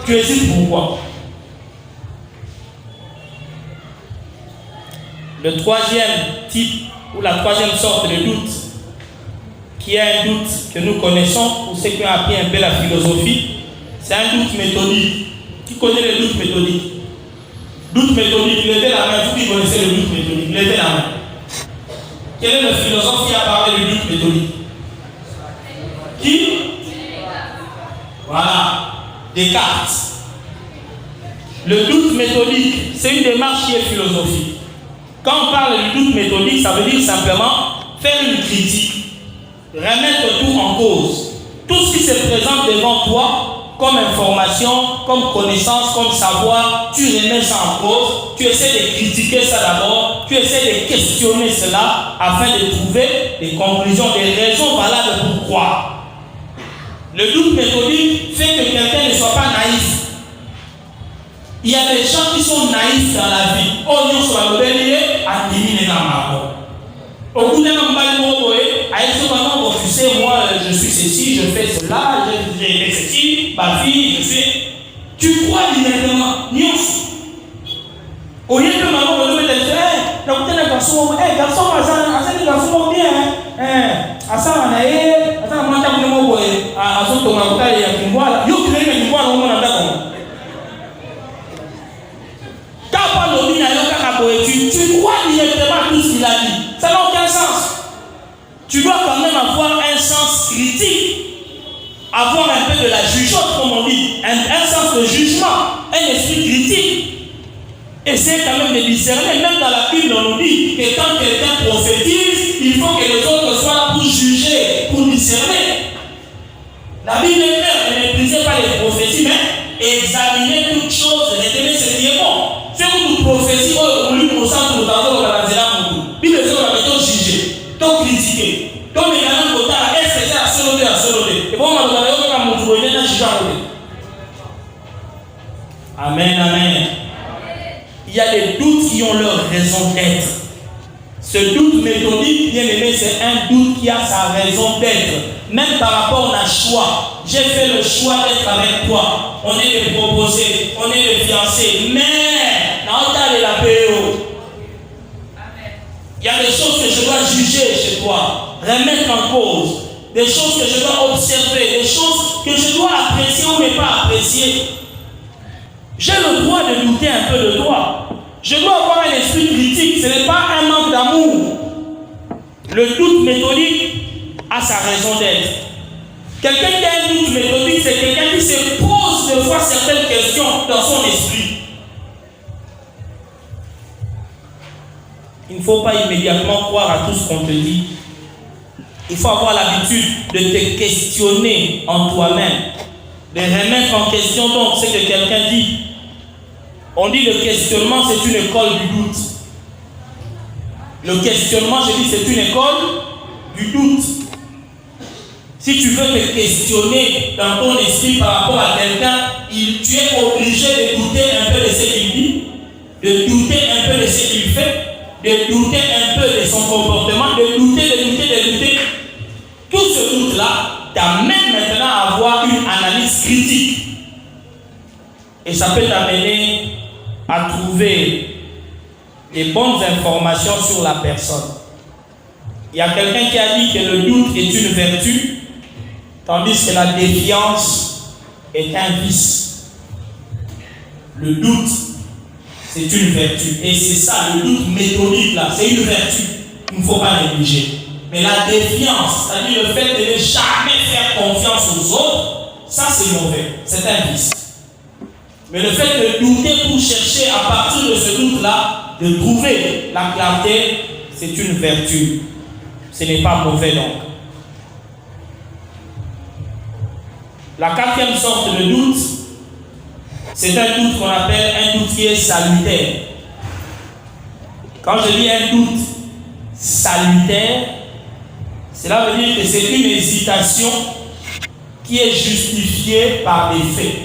Speaker 1: Tu hésites pourquoi? Le troisième type ou la troisième sorte de doute, qui est un doute que nous connaissons pour ceux qui ont appris un peu la philosophie, c'est un doute méthodique. Qui connaît le doute méthodique? Doute méthodique, levez la main, vous qui connaissez le doute méthodique, levez la main. Quel est le philosophe qui a parlé du doute méthodique? Qui? Voilà, Descartes. Le doute méthodique, c'est une démarche qui est philosophique. Quand on parle du doute méthodique, ça veut dire simplement faire une critique, remettre tout en cause. Tout ce qui se présente devant toi, comme information, comme connaissance, comme savoir, tu remets ça en cause, tu essaies de critiquer ça d'abord, tu essaies de questionner cela afin de trouver des conclusions, des raisons valables pour croire. Le doute méthodique fait que quelqu'un ne soit pas naïf. Il y a des gens qui sont naïfs dans la vie. Oh, ils sont à à diminuer dans ma mort. Au bout d'un moment, tu sais, moi, je suis ceci, je fais cela, j'ai fait ceci, ma fille, je suis. Tu crois directement, Nios. Au lieu de maman, on devait te dire, garçon, garçon, bien, à ça, on a tu crois directement tout ce qu'il a dit. Ça n'a aucun sens. Tu dois quand même avoir un sens critique, avoir un peu de la jugeote, comme on dit, un sens de jugement, un esprit critique. Essayer quand même de discerner. Même dans la Bible, on nous dit que quand quelqu'un prophétise, il faut que les autres soient là pour juger, pour discerner. La Bible est claire, ne méprisez pas les prophéties, mais examinez toutes choses, retenez ce qui est bon. Si vous prophéties, on lui concentre le temps, on va la dire, Bible dit on va plutôt juger, donc critiquer. Donc, il y a un côté à est-ce que c'est à soloder. Et bon, on va dire qu'on va vous donner un juge. Amen, amen. Il y a des doutes qui ont leur raison d'être. Ce doute méthodique, bien aimé, c'est un doute qui a sa raison d'être. Même par rapport à un choix. J'ai fait le choix d'être avec toi. On est les proposés, on est les fiancés. Mais, dans le cas de la PO, il y a des choses que je dois juger chez toi, remettre en cause. Des choses que je dois observer, des choses que je dois apprécier ou ne pas apprécier. J'ai le droit de douter un peu de toi. Je dois avoir un esprit critique. Ce n'est pas un manque d'amour. Le doute méthodique a sa raison d'être. Quelqu'un qui a un doute méthodique, c'est quelqu'un qui se pose de fois certaines questions dans son esprit. Il ne faut pas immédiatement croire à tout ce qu'on te dit. Il faut avoir l'habitude de te questionner en toi-même, de remettre en question donc ce que quelqu'un dit. On dit le questionnement, c'est une école du doute. Le questionnement, je dis, c'est une école du doute. Si tu veux te questionner dans ton esprit par rapport à quelqu'un, tu es obligé de douter un peu de ce qu'il dit, de douter un peu de ce qu'il fait, de douter un peu de son comportement, de douter. Tout ce doute-là t'amène maintenant à avoir une analyse critique. Et ça peut t'amener à trouver les bonnes informations sur la personne. Il y a quelqu'un qui a dit que le doute est une vertu, tandis que la défiance est un vice. Le doute, c'est une vertu. Et c'est ça, le doute méthodique là, c'est une vertu qu'il ne faut pas négliger. Mais la défiance, c'est-à-dire le fait de ne jamais faire confiance aux autres, ça c'est mauvais, c'est un vice. Mais le fait de douter pour chercher à partir de ce doute-là, de trouver la clarté, c'est une vertu. Ce n'est pas mauvais donc. La quatrième sorte de doute, c'est un doute qu'on appelle un doute qui est salutaire. Quand je dis un doute salutaire, cela veut dire que c'est une hésitation qui est justifiée par des faits.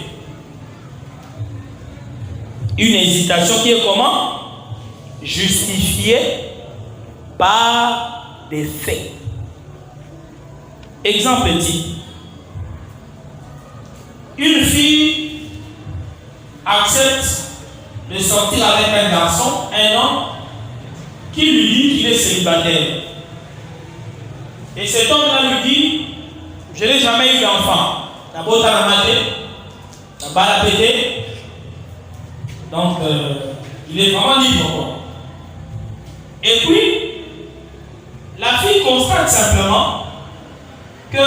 Speaker 1: Une hésitation qui est comment? Justifiée par des faits. Exemple type. Une fille accepte de sortir avec un garçon, un homme, qui lui dit qu'il est célibataire. Et cet homme-là lui dit, je n'ai jamais eu d'enfant. D'abord, tu as la maté, tu n'as pas la pété. Donc, il est vraiment libre, quoi. Et puis, la fille constate simplement que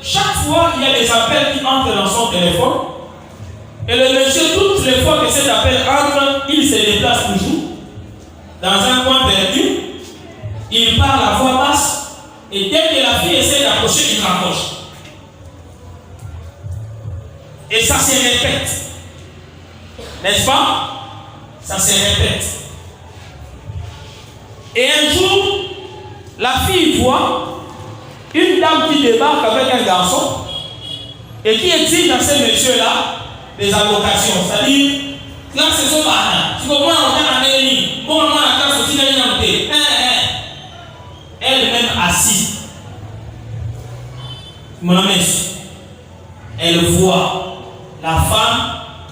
Speaker 1: chaque fois, il y a des appels qui entrent dans son téléphone. Et le monsieur, toutes les fois que cet appel entre, il se déplace toujours dans un coin perdu. Il parle à voix basse. Et dès que la fille essaie d'approcher, il raccroche. Et ça se répète. N'est-ce pas? Ça se répète. Et un jour, la fille voit une dame qui débarque avec un garçon et qui exige à ce monsieur-là des allocations. C'est-à-dire, là, c'est son parent. Tu comprends, on a un ennemi. Bon, on a la classe aussi, elle-même assise. Elle voit la femme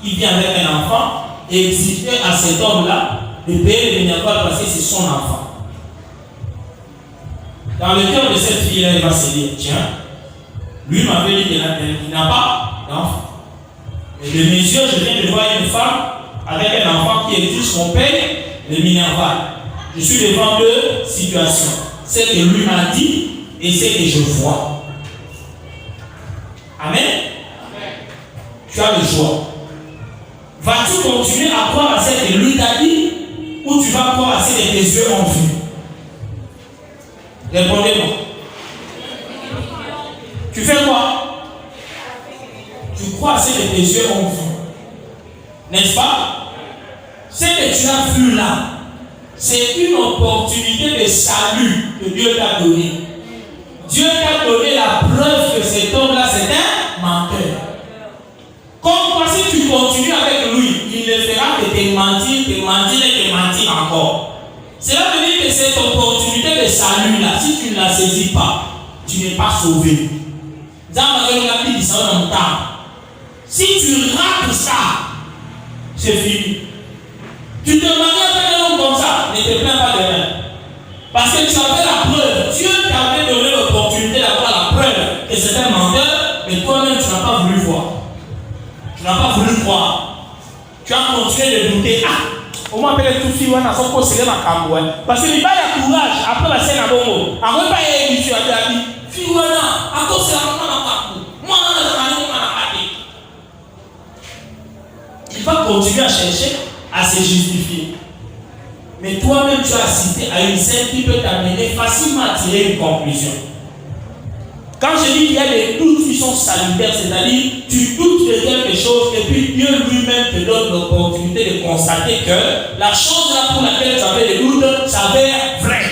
Speaker 1: qui vient avec un enfant et exiger à cet homme-là de payer le minerval parce que c'est son enfant. Dans le cœur de cette fille-là, elle va se dire, tiens, lui m'avait dit qu'il n'a pas d'enfant. Et de mes yeux, je viens de voir une femme avec un enfant qui exige qu'on paye le minerval. Je suis devant deux situations. C'est que lui m'a dit et c'est que je vois. Amen. Amen. Tu as le choix. Vas-tu continuer à croire à ce que lui t'a dit ou tu vas croire à ce que tes yeux ont vu? Répondez-moi. Tu fais quoi? Tu crois à ce que tes yeux ont vu. N'est-ce pas? Ce que tu as vu là, c'est une opportunité de salut que Dieu t'a donné. Dieu t'a donné la preuve que cet homme-là, c'est un menteur. Comme toi, si tu continues avec lui, il ne fera que te mentir et te mentir encore. Cela veut dire que cette opportunité de salut-là, si tu ne la saisis pas, tu n'es pas sauvé. Si tu rates ça, c'est fini. Tu te maries avec un homme comme ça, ne te plains pas demain. Parce que tu avais la preuve. Dieu t'avait donné l'opportunité d'avoir la preuve que c'est un menteur, mais toi-même tu n'as pas voulu voir. Tu n'as pas voulu croire. Tu as continué de douter. Ah, au moins peut-être tout fille, on a son conseiller dans Camboué. Parce que il va y avoir courage après la scène à Bongo. Après, pas y aller sur la vie. Fille, voilà, à cause de la maman dans Camboué. Moi, on a la maman dans la. Il va continuer à chercher à se justifier. Mais toi-même, tu as assisté à une scène qui peut t'amener facilement à tirer une conclusion. Quand je dis qu'il y a des doutes qui sont salutaires, c'est-à-dire tu doutes de quelque chose et puis Dieu lui-même te donne l'opportunité de constater que la chose là pour laquelle tu avais des doutes s'avère vraie.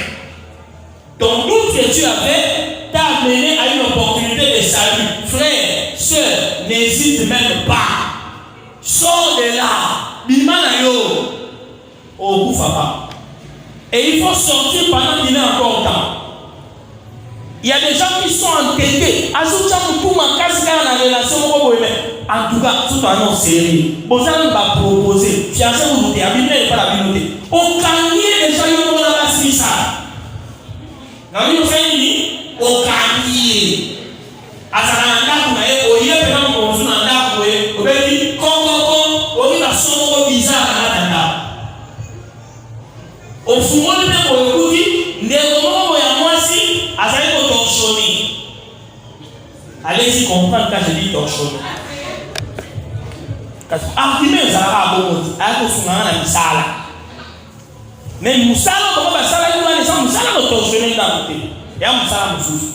Speaker 1: Ton doute que tu avais t'a amené à une opportunité de salut. Frère, sœur, n'hésite même pas. Sors de là. Bimanayo. Au bout, papa. Et il faut sortir pendant qu'il est encore temps. Il y a des gens qui sont entêtés. Ajoute pour ma casse dans la relation. En tout cas, tout en série. Vous allez va proposer. Fiancé, vous doutez. Abîmez pas la communauté. Au canier, les gens qui ont la suite ça. Dans une fin, au canier. À sa nanda, vous avez au lieu de faire un bonjour, nanda, vous avez dit, Congo, on va son bizarre à la nanda. Allez-y comprendre quand je dis torchonner. Argument ça va beaucoup. À cause de la misala. Mais musala comment va ça là nous allons musala nous torchonner d'un côté. Et à musala nous souffre.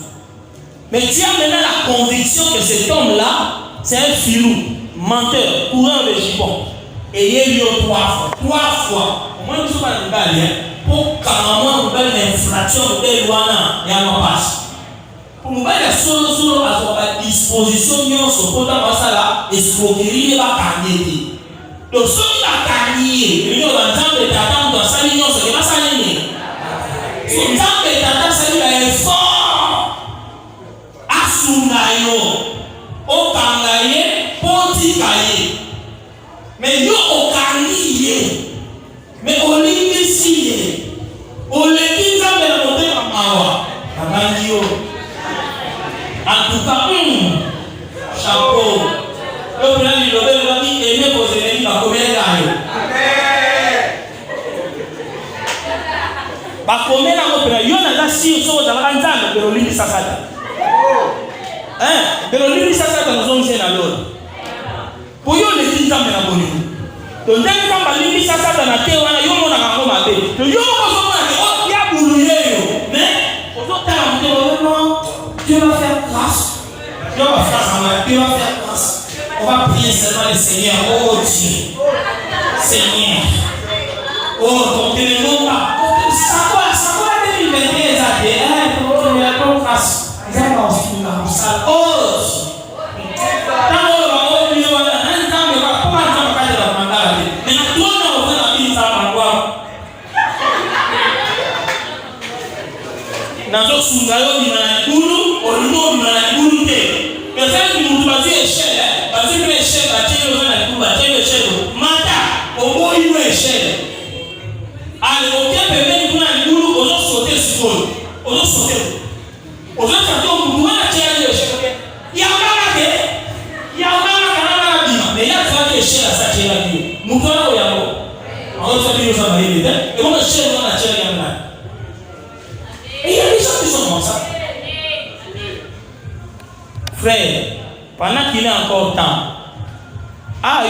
Speaker 1: Mais tu as maintenant la conviction que cet homme-là, c'est un filou, menteur, coureur de jupons. Et il y a eu 3 fois. Au moins, nous sommes pas dans le pour carrément nous faire une infraction de loi et à ma passe. Pour nous faire des choses à disposition, nous sommes pas dans ça escroquerie et la carnier. Donc, ce qui va carnier, nous avons des tatans dans sa ligne, ce n'est pas sa ligne. Si nous avons des tatans, c'est un effort. Asunayo, Okangaye, Potikaye. Mais yo Okaniye, mais Olingisiye, Olekinza de la montée à Mawa, Amandio. En tout cas, chapeau. Le président du Lobel dit aimer vos ennemis à combien d'années? Bah, combien d'années? Yo n'a pas si on s'en va dans l'ensemble de l'Olympisate. Mais l'Olympisate nous ont mis dans l'ordre. Pour yo les kinza me na boni. Donc dès que quand l'Olympisate na te wana yo mona ka ko mabe. Donc yo ko so mona ke o ya buluye yo. Mais on doit t'arrêter non. Dieu va faire grâce. Dieu va faire grâce. On va prier seulement le Seigneur. Oh Dieu. Seigneur. Oh, ton téléphone là. Ça va 2021 ça fait. On a ton grâce. Ça va aussi nous ça. Oh. Nazo sungayo di managulu, oluno di managulu te. Pesa di mutu basi eshele, basi kile eshele, bachele oza na kuba, bachele eshele. Mata, obo iwe eshele. Ale oke pembeni kuna ngulu, ozo sote sikolo, ozo sote. Ozo sote omutu wana chele eshele. Ya mama kana bima, me ya sote eshele sa chele biyo. Mutu wana oyamo. Ozo sote biyo sa mahili te. E kama eshele wana chele yamna. Et il y a des gens qui sont comme ça. Frère, pendant qu'il est encore temps,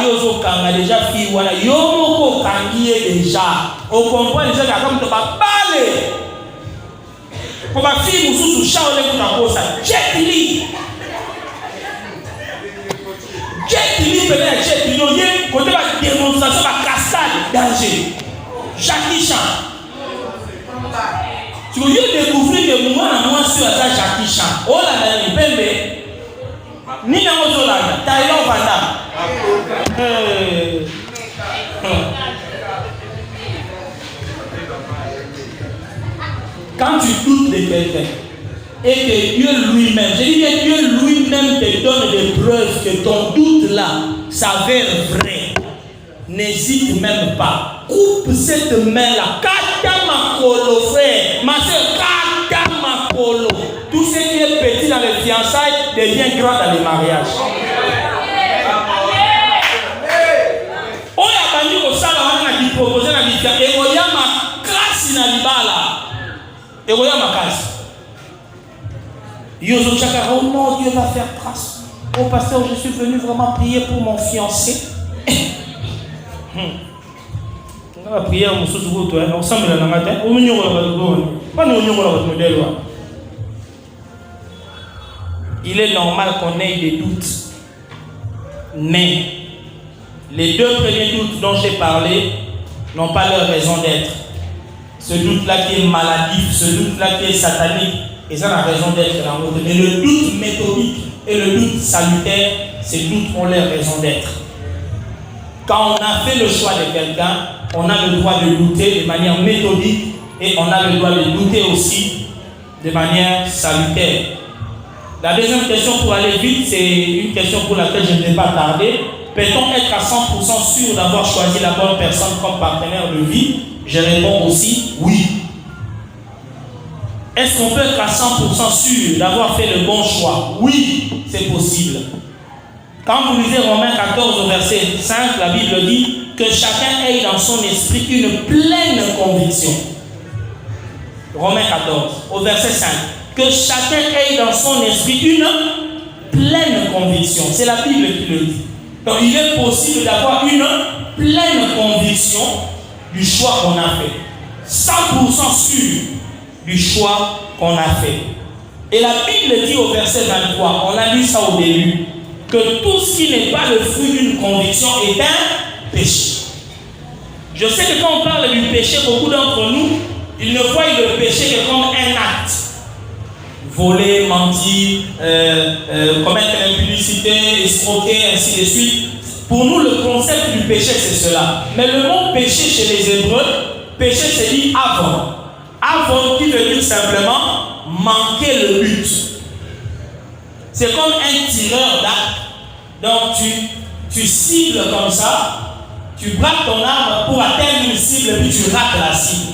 Speaker 1: Yozo Kanga déjà fille, voilà, Yomoko Kangi déjà. On comprend déjà qu'il comme tu vas parler. Pour ma fille, nous sous chaud pour ta cause. Jet-li, peut-être, Jet-li, côté la démonstration, la cassade, danger. Jackie Chan. Tu veux découvrir des moments à moi sur la Jackie Chan. Oh là là, il peut ni dans votre langue, Thaïlande, Vanda. Quand tu doutes de quelqu'un et que Dieu lui-même, je dis que Dieu lui-même te donne des preuves que ton doute là s'avère vrai, n'hésite même pas. Coupe cette main-là. Katamakolo, frère. Ma soeur, Katamakolo. Tout ce qui est petit dans les fiançailles devient grand dans les mariages. On a banni au salon, on a dit proposer la vie. Et on y a ma classe dans l'ibala. Et on y a ma classe. Yozo Chaka, oh non, Dieu va faire grâce. Oh pasteur, je suis venu vraiment prier pour mon fiancé. La prière, on semble dans la matin. Il est normal qu'on ait des doutes. Mais les 2 premiers doutes dont j'ai parlé n'ont pas leur raison d'être. Ce doute-là qui est maladif, ce doute-là qui est satanique, et ça a raison d'être dans l'autre. Mais le doute méthodique et le doute salutaire, ces doutes ont leur raison d'être. Quand on a fait le choix de quelqu'un, on a le droit de douter de manière méthodique et on a le droit de douter aussi de manière salutaire. La deuxième question pour aller vite, c'est une question pour laquelle je ne vais pas tarder. Peut-on être à 100% sûr d'avoir choisi la bonne personne comme partenaire de vie? Je réponds aussi oui. Est-ce qu'on peut être à 100% sûr d'avoir fait le bon choix? Oui, c'est possible. Quand vous lisez Romains 14 au verset 5, la Bible dit que chacun ait dans son esprit une pleine conviction. Romains 14 au verset 5. Que chacun ait dans son esprit une pleine conviction. C'est la Bible qui le dit. Donc il est possible d'avoir une pleine conviction du choix qu'on a fait. 100% sûr du choix qu'on a fait. Et la Bible dit au verset 23, on a lu ça au début, que tout ce qui n'est pas le fruit d'une conviction est un péché. Je sais que quand on parle du péché, beaucoup d'entre nous, ils ne voient le péché que comme un acte. Voler, mentir, commettre l'impudicité, escroquer, ainsi de suite. Pour nous, le concept du péché, c'est cela. Mais le mot péché chez les Hébreux, péché, c'est dit avant. Avant qui veut dire simplement manquer le but. C'est comme un tireur d'arc. Donc tu cibles comme ça, tu braques ton arme pour atteindre une cible, puis tu rates la cible.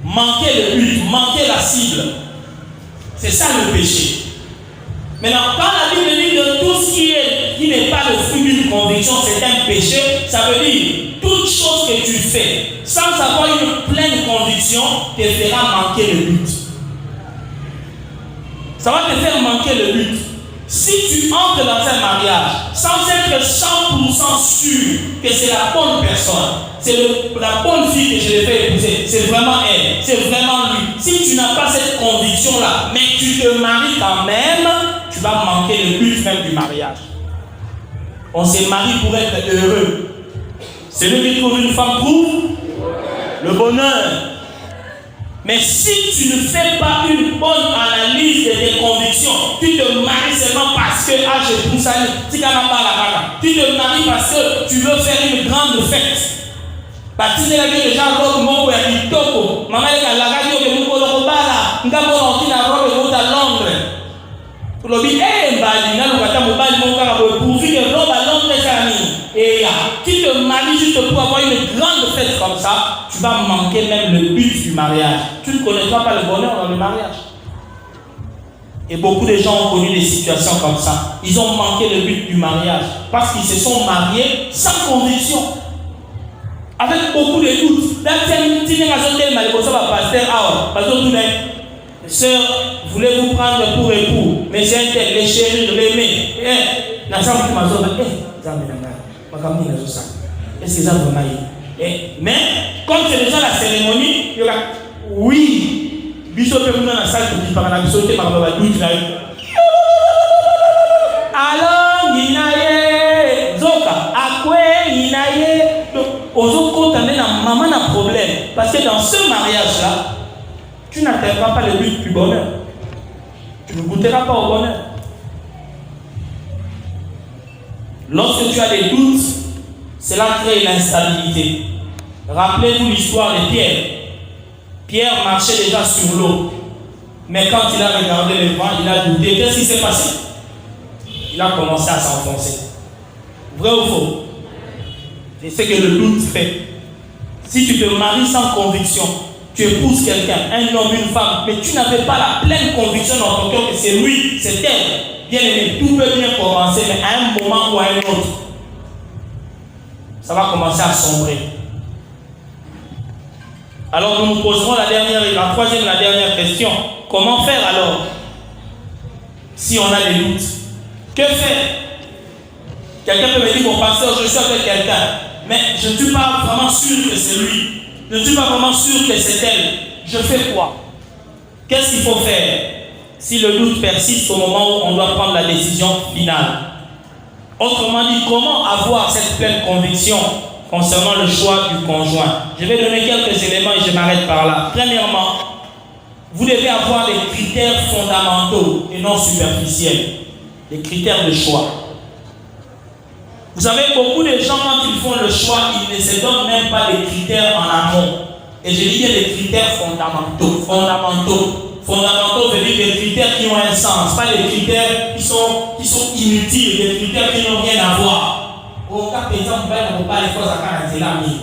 Speaker 1: Manquer le but, manquer la cible. C'est ça le péché. Maintenant, quand la Bible dit que tout ce qui n'est pas le fruit d'une conviction, c'est un péché, ça veut dire toute chose que tu fais sans avoir une pleine conviction te fera manquer le but. Ça va te faire manquer le but. Si tu entres dans un mariage sans être 100% sûr que c'est la bonne personne, c'est la bonne fille que je vais faire épouser, c'est vraiment elle, c'est vraiment lui. Si tu n'as pas cette conviction-là, mais tu te maries quand même, tu vas manquer le but même du mariage. On s'est marié pour être heureux. Celui qui trouve une femme trouve le bonheur. Mais si tu ne fais pas une bonne analyse de tes convictions, tu te maries seulement parce que je pousse à tu te maries parce que tu veux faire une grande fête. Parce que la vie des gens robe mon père dit toko, maman est la radio de mon polo bala, nga bon on a robe à Londres. Le bi bali na lokata mobali mon kaka pour que robe à Londres ça et tu te maries juste pour avoir une grande fête comme ça, tu vas manquer même le but du mariage. Tu ne connaîtras pas le bonheur dans le mariage. Et beaucoup de gens ont connu des situations comme ça. Ils ont manqué le but du mariage parce qu'ils se sont mariés sans conviction, avec beaucoup de doutes. Sœur, voulez-vous prendre pour époux? Mais c'est un tel, les chéris, l'aimer. Est-ce que ça va marcher? Mais, comme c'est déjà la cérémonie, il y aura oui. Bishop est venu dans la salle pour parler à la bishop par la doute. Alors, Inaye, Zoka, Akwe, Inaye. Donc, aux autres côtés, maman a un problème. Parce que dans ce mariage-là, tu n'atteindras pas le but du bonheur. Tu ne goûteras pas au bonheur. Lorsque tu as des doutes, cela crée l'instabilité. Rappelez-vous l'histoire de Pierre. Pierre marchait déjà sur l'eau. Mais quand il a regardé le vent, il a douté. Qu'est-ce qui s'est passé? Il a commencé à s'enfoncer. Vrai ou faux? C'est ce que le doute fait. Si tu te maries sans conviction, tu épouses quelqu'un, un homme, une femme, mais tu n'avais pas la pleine conviction dans ton cœur que c'est lui, c'est elle. Bien aimé, tout peut bien commencer, mais à un moment ou à un autre, ça va commencer à sombrer. Alors nous nous poserons la troisième et la dernière question. Comment faire alors si on a des doutes? Que faire? Quelqu'un peut me dire, bon pasteur, je suis avec quelqu'un, mais je ne suis pas vraiment sûr que c'est lui. Je ne suis pas vraiment sûr que c'est elle. Je fais quoi? Qu'est-ce qu'il faut faire si le doute persiste au moment où on doit prendre la décision finale? Autrement dit, comment avoir cette pleine conviction concernant le choix du conjoint? Je vais donner quelques éléments et je m'arrête par là. Premièrement, vous devez avoir des critères fondamentaux et non superficiels. Des critères de choix. Vous savez, beaucoup de gens, quand ils font le choix, ils ne se donnent même pas des critères en amont. Et je dis des critères fondamentaux. Fondamentaux veut dire des critères qui ont un sens, pas des critères qui sont inutiles, des critères qui n'ont rien à voir. Au cas par exemple, on ne peut pas les choses à Zélami.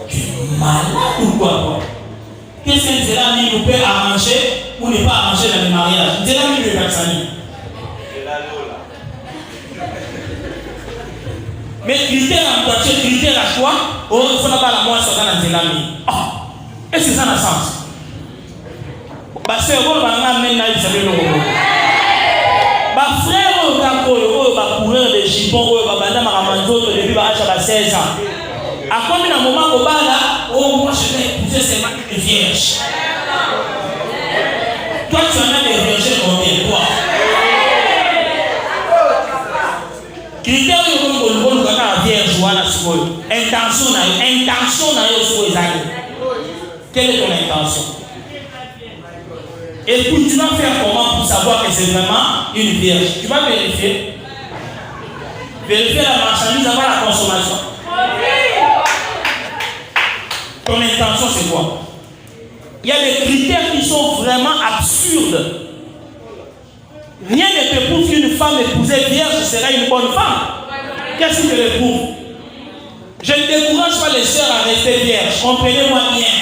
Speaker 1: Tu es malade ou quoi? Qu'est-ce que Zélami nous peut arranger ou ne pas arranger dans le mariage? Zélami lui est vaccin. Mais critères en voiture, critères à choix, il ne faut pas la moi sur la Zélami. Est-ce que ça a un sens? Parce que vous avez un frère, 16 ans. À combien de moments au bas là, oh moi je vais épouser seulement une vierge. Toi tu en as des vierges combien toi? Critère de la vierge, intention quelle est ton intention? Et puis tu vas faire comment pour savoir que c'est vraiment une vierge? Tu vas vérifier. Vérifier la marchandise avant la consommation. Ton intention c'est quoi? Il y a des critères qui sont vraiment absurdes. Rien ne te prouve qu'une femme épousée vierge sera une bonne femme. Qu'est-ce qui te le prouve? Je ne décourage pas les sœurs à rester vierges, comprenez-moi bien.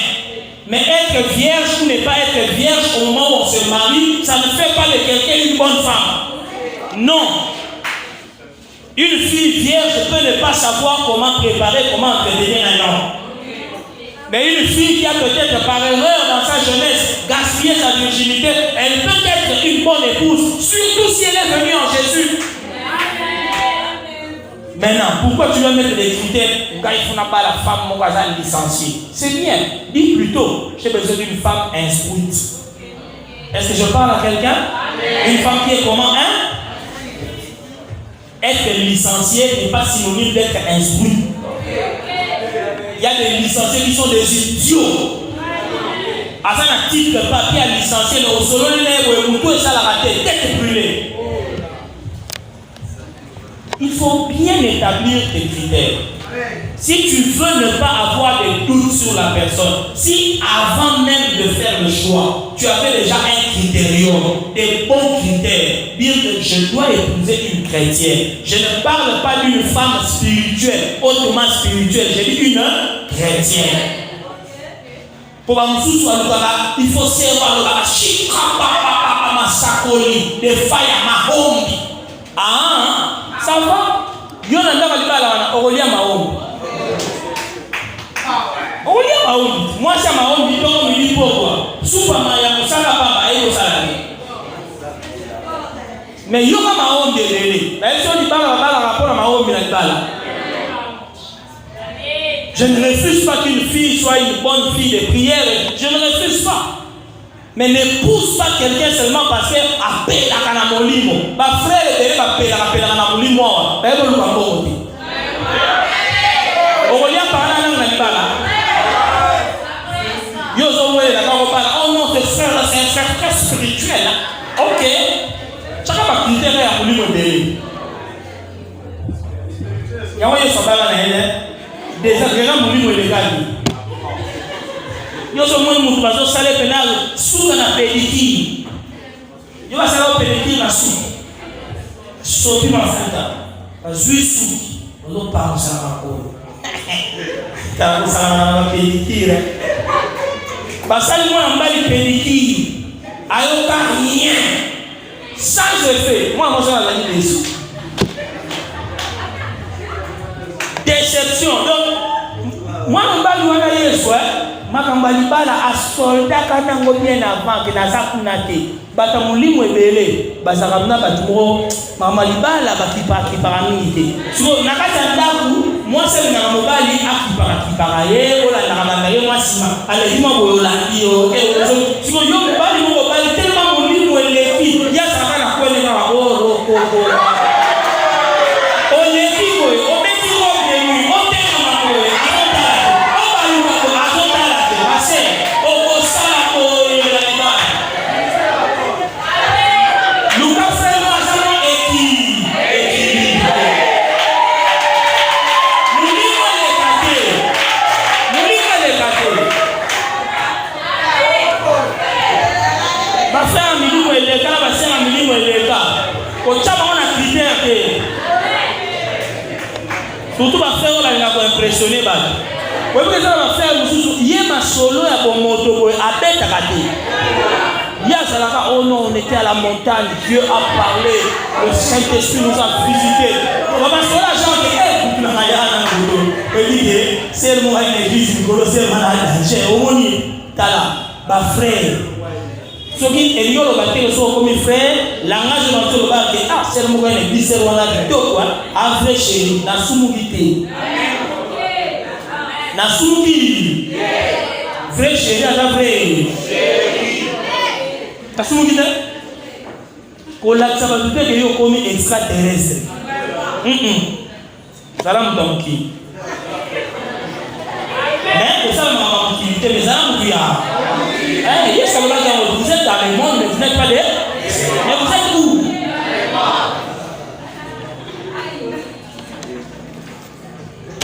Speaker 1: Mais être vierge ou ne pas être vierge au moment où on se marie, ça ne fait pas de quelqu'un une bonne femme. Non. Une fille vierge peut ne pas savoir comment préparer, comment entretenir un homme. Mais une fille qui a peut-être par erreur dans sa jeunesse gaspillé sa virginité, elle peut être une bonne épouse, surtout si elle est venue en Jésus. Maintenant, pourquoi tu dois mettre des critères? Quand il faut pas la femme, mon voisin licenciée. C'est bien. Dis plutôt, j'ai besoin d'une femme instruite. Est-ce que je parle à quelqu'un? Une femme qui est comment, hein? Être licenciée n'est pas synonyme d'être instruite. Il y a des licenciés qui sont des idiots. À ça, un titre papier à licencier, mais au solo, et ça la raté, tête brûlée. Il faut bien établir tes critères. Si tu veux ne pas avoir de doutes sur la personne, si avant même de faire le choix, tu avais déjà un critérium, des bons critères, dire que je dois épouser une chrétienne. Je ne parle pas d'une femme spirituelle, hautement spirituelle, j'ai dit une chrétienne. Pour il faut savoir des failles à ma home. Ah, ça va? Yo nanda balibala okolia maombi. Okolia maombi. Moi ça maombi donc mili pourquoi? Super maya kusala papa ayo salami. Mais yo ma maombi lele. Na hizo ni bala rapport à maombi na bala. Je ne refuse pas qu'une fille soit une bonne fille de prière, je ne refuse pas. Mais n'épouse pas quelqu'un seulement parce qu'elle appelle à Kanamolimo. Ma frère est appelé à Kanamolimo. On va parler à Nibala. Oh non, ce frère là, c'est un frère très spirituel. Ok. Chacun va quitter à Molimo. Il y a un des agréments Molimo et les gars. Yo so moi mutu bazo sale penal suka na pedicure. Yo ba sala pedicure na su. Sopi mafuta. Azui su. Ozo pa usana ko. Ta usana na pedicure. Basali moi mbali pedicure. Ayo ka rien. Sans effet. Moi ça la ligne des sous. Déception. Donc moi mbali wana Yesu makambali bala asolda kana ngobien avant que na sakuna te bata mulimu ebele basakamna batimo mama libala bakipa parami te so nakata ndaku moi c'est na mobali akipa ye ola na mama ye moi sima ale yima boyola yo so yo mobali tellement mulimu elefi ya sakana kwele na oro koko olefi boy obeti robe ni otena makoe surtout va faire la impressionner ba. Oui, parce que ça va faire yema solo ya moto boy abeta kati. Ya salaka oh non, on était à la montagne, Dieu a parlé, le Saint-Esprit nous a visité. On va passer la gens qui est na mayana ngolo. Elide, c'est moi une église ngolo c'est malade. J'ai omoni tala ba frère. Soki eliolo batelo so comme frère, langage na tolo ba ke ah c'est moi une église c'est wala to quoi, a vrai chéri na sumugité. Nasuki. Vrai chéri, à la vraie. Nasuki, ça va tout faire que vous comme extraterrestre. Salam Donki. Mais ça m'a utilité, mais ça m'a dit, vous êtes dans le monde, mais vous n'êtes pas des. Mais vous êtes où?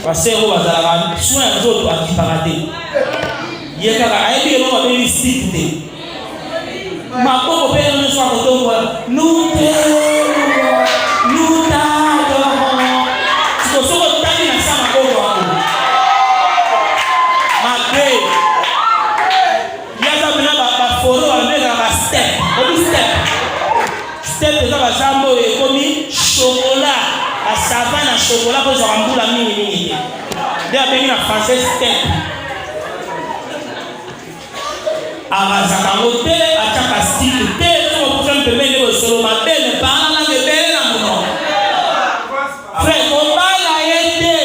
Speaker 1: Parce que vous avez soin des autres à qui parader. Il y a des stick. Ma pauvre père ne soit pas nous chocolat, la savane à chocolat pour les rambouilles la mini. D'ailleurs, la française step. Arazakangote, Achakastik, pour faire de mener au solo, ma belle, par la belle, la mono. Frère, combat la été.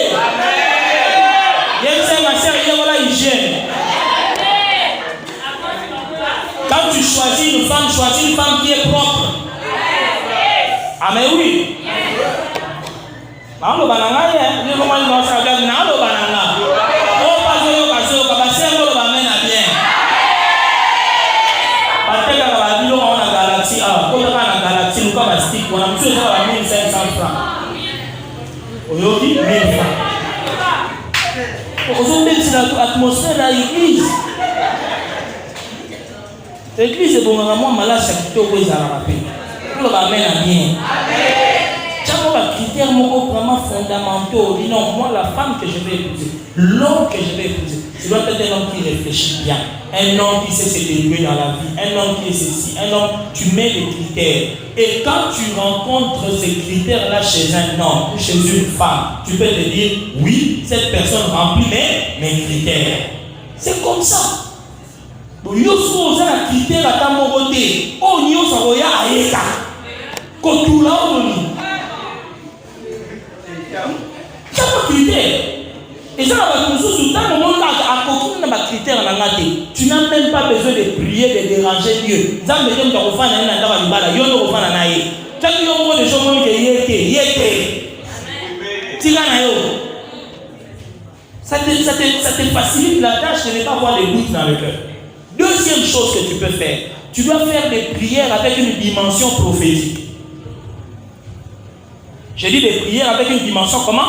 Speaker 1: Y'a ma sœur, il y a la hygiène. Quand tu choisis une femme qui est propre. Ah mais oui. Alo bananga ye, ni comment il va faire blague na alo bananga. Oh pas c'est lo ba mena bien. Parce que la bilo on a galaxie ah, ko na galaxie nous pas stick, on a monsieur ça va 1500 francs. Aujourd'hui 1000 francs. Aujourd'hui c'est l'atmosphère de l'église. L'église est bon moi malade c'est tout quoi ça la paix. Nous va mener bien. Amen. Critères vraiment fondamentaux. Non, moi la femme que je vais épouser, l'homme que je vais épouser, ce doit être un homme qui réfléchit bien, un homme qui sait se débrouiller dans la vie, un homme qui est ceci, un homme, tu mets les critères. Et quand tu rencontres ces critères-là chez un homme ou chez une femme, tu peux te dire, oui, cette personne remplit mes critères. C'est comme ça. Yoso oza na critère ata moko te o nyonso akoya ayeka kotula omoni chaque critère eza na bato mosusu ntango omonaka akoki na bacritère na nga te tu n'as même pas besoin de prier de déranger Dieu nzambe te moto akofanda na ndaba libala yo nde okofanda na ye taki yo moko deja omoni ke ye te tika na yo ça te facilite la tâche de ne pas avoir les doutes dans le cœur. Deuxième chose que tu peux faire, tu dois faire des prières avec une dimension prophétique. J'ai dit des prières avec une dimension comment?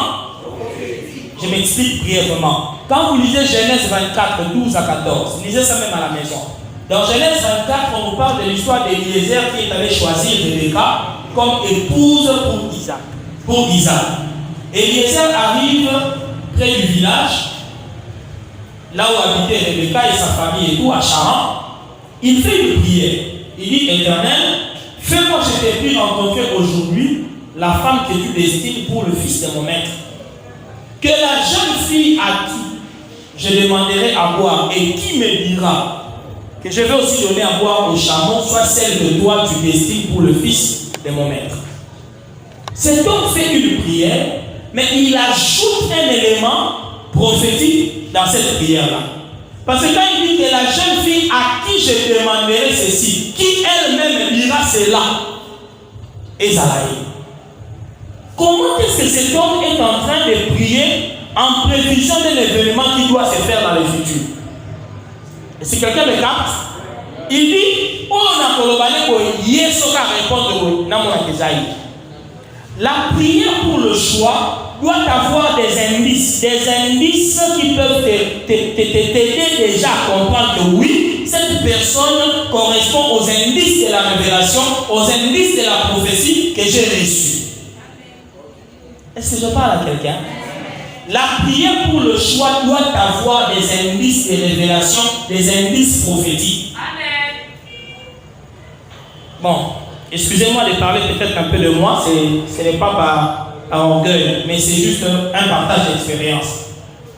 Speaker 1: Je m'explique brièvement. Quand vous lisez Genèse 24, 12 à 14, lisez ça même à la maison. Dans Genèse 24, on nous parle de l'histoire d'Éliézer qui est allé choisir Rebecca comme épouse pour Isaac. Éliézer arrive près du village, là où habitait Rebecca et sa famille et tout, à Charan. Il fait une prière. Il dit, Éternel, fais-moi je t'ai pu rencontrer aujourd'hui la femme que tu destines pour le fils de mon maître. Que la jeune fille à qui je demanderai à boire et qui me dira que je vais aussi donner à boire au chameau soit celle que toi tu destines pour le fils de mon maître. Cet homme fait une prière, mais il ajoute un élément prophétique dans cette prière-là. Parce que quand il dit que la jeune fille à qui je demanderai ceci, qui elle-même dira cela, Ezalaï. Comment est-ce que cet homme est en train de prier en prévision d'un événement qui doit se faire dans le futur? Et si quelqu'un me capte, il dit, on a répondre. La prière pour le choix doit avoir des indices qui peuvent t'aider déjà à comprendre que oui, cette personne correspond aux indices de la révélation, aux indices de la prophétie que j'ai reçue. Est-ce que je parle à quelqu'un? La prière pour le choix doit avoir des indices de révélation, des indices prophétiques. Amen. Bon, excusez-moi de parler peut-être un peu de moi, ce n'est pas par orgueil, mais c'est juste un partage d'expérience.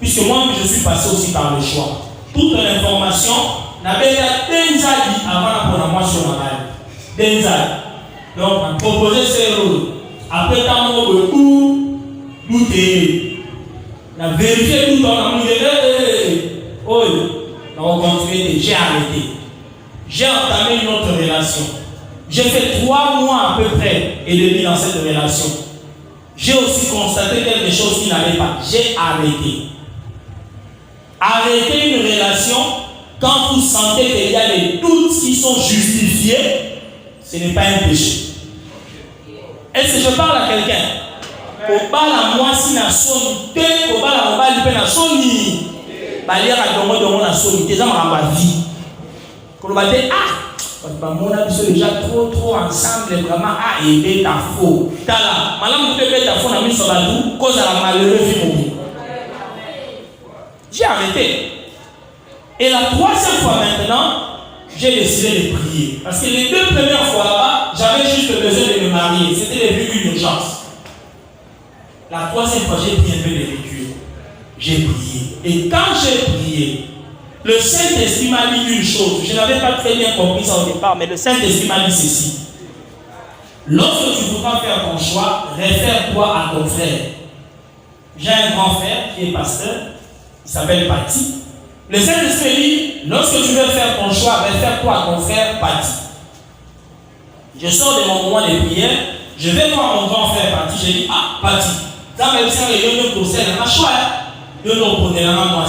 Speaker 1: Puisque moi, je suis passé aussi par le choix. Toute l'information n'avait Denzali avant la moi sur ma main. Denzali. Donc, proposer ces rôles. Après, tant de tout est. On a vérifié tout le temps. On a continué, j'ai arrêté. J'ai entamé une autre relation. J'ai fait 3 mois à peu près et demi dans cette relation. J'ai aussi constaté quelque chose qui n'allait pas. J'ai arrêté. Arrêter une relation quand vous sentez qu'il y a des doutes qui sont justifiés, ce n'est pas un péché. Est-ce que je parle à quelqu'un? Au bas la moi si na sonité, au bas la mobile pe na soni. Balia ka dongo na soni, tes amis en vie. Quand on va dire on a déjà trop ensemble, vraiment à aider ta faux. Tala, madame, vous devez ta faux, on a mis sur la doux, cause à la malheureuse vie. J'ai arrêté. Et la 3e fois maintenant, j'ai décidé de prier. Parce que les 2 premières fois là-bas, j'avais juste besoin de me marier. C'était une urgence. La 3e fois, j'ai pris un peu de lecture. J'ai prié. Et quand j'ai prié, le Saint-Esprit m'a dit une chose. Je n'avais pas très bien compris ça au départ, mais le Saint-Esprit m'a dit ceci. Lorsque tu voudras faire ton choix, réfère-toi à ton frère. J'ai un grand frère qui est pasteur. Il s'appelle Pati. Le Saint-Esprit dit, lorsque tu veux faire ton choix, réfère-toi à ton frère Pati. Je sors de mon moment de prière. Je vais voir mon grand frère Pati. Je dis, Pati, ça me sert de conseil dans ma choix. De nous prendre la main.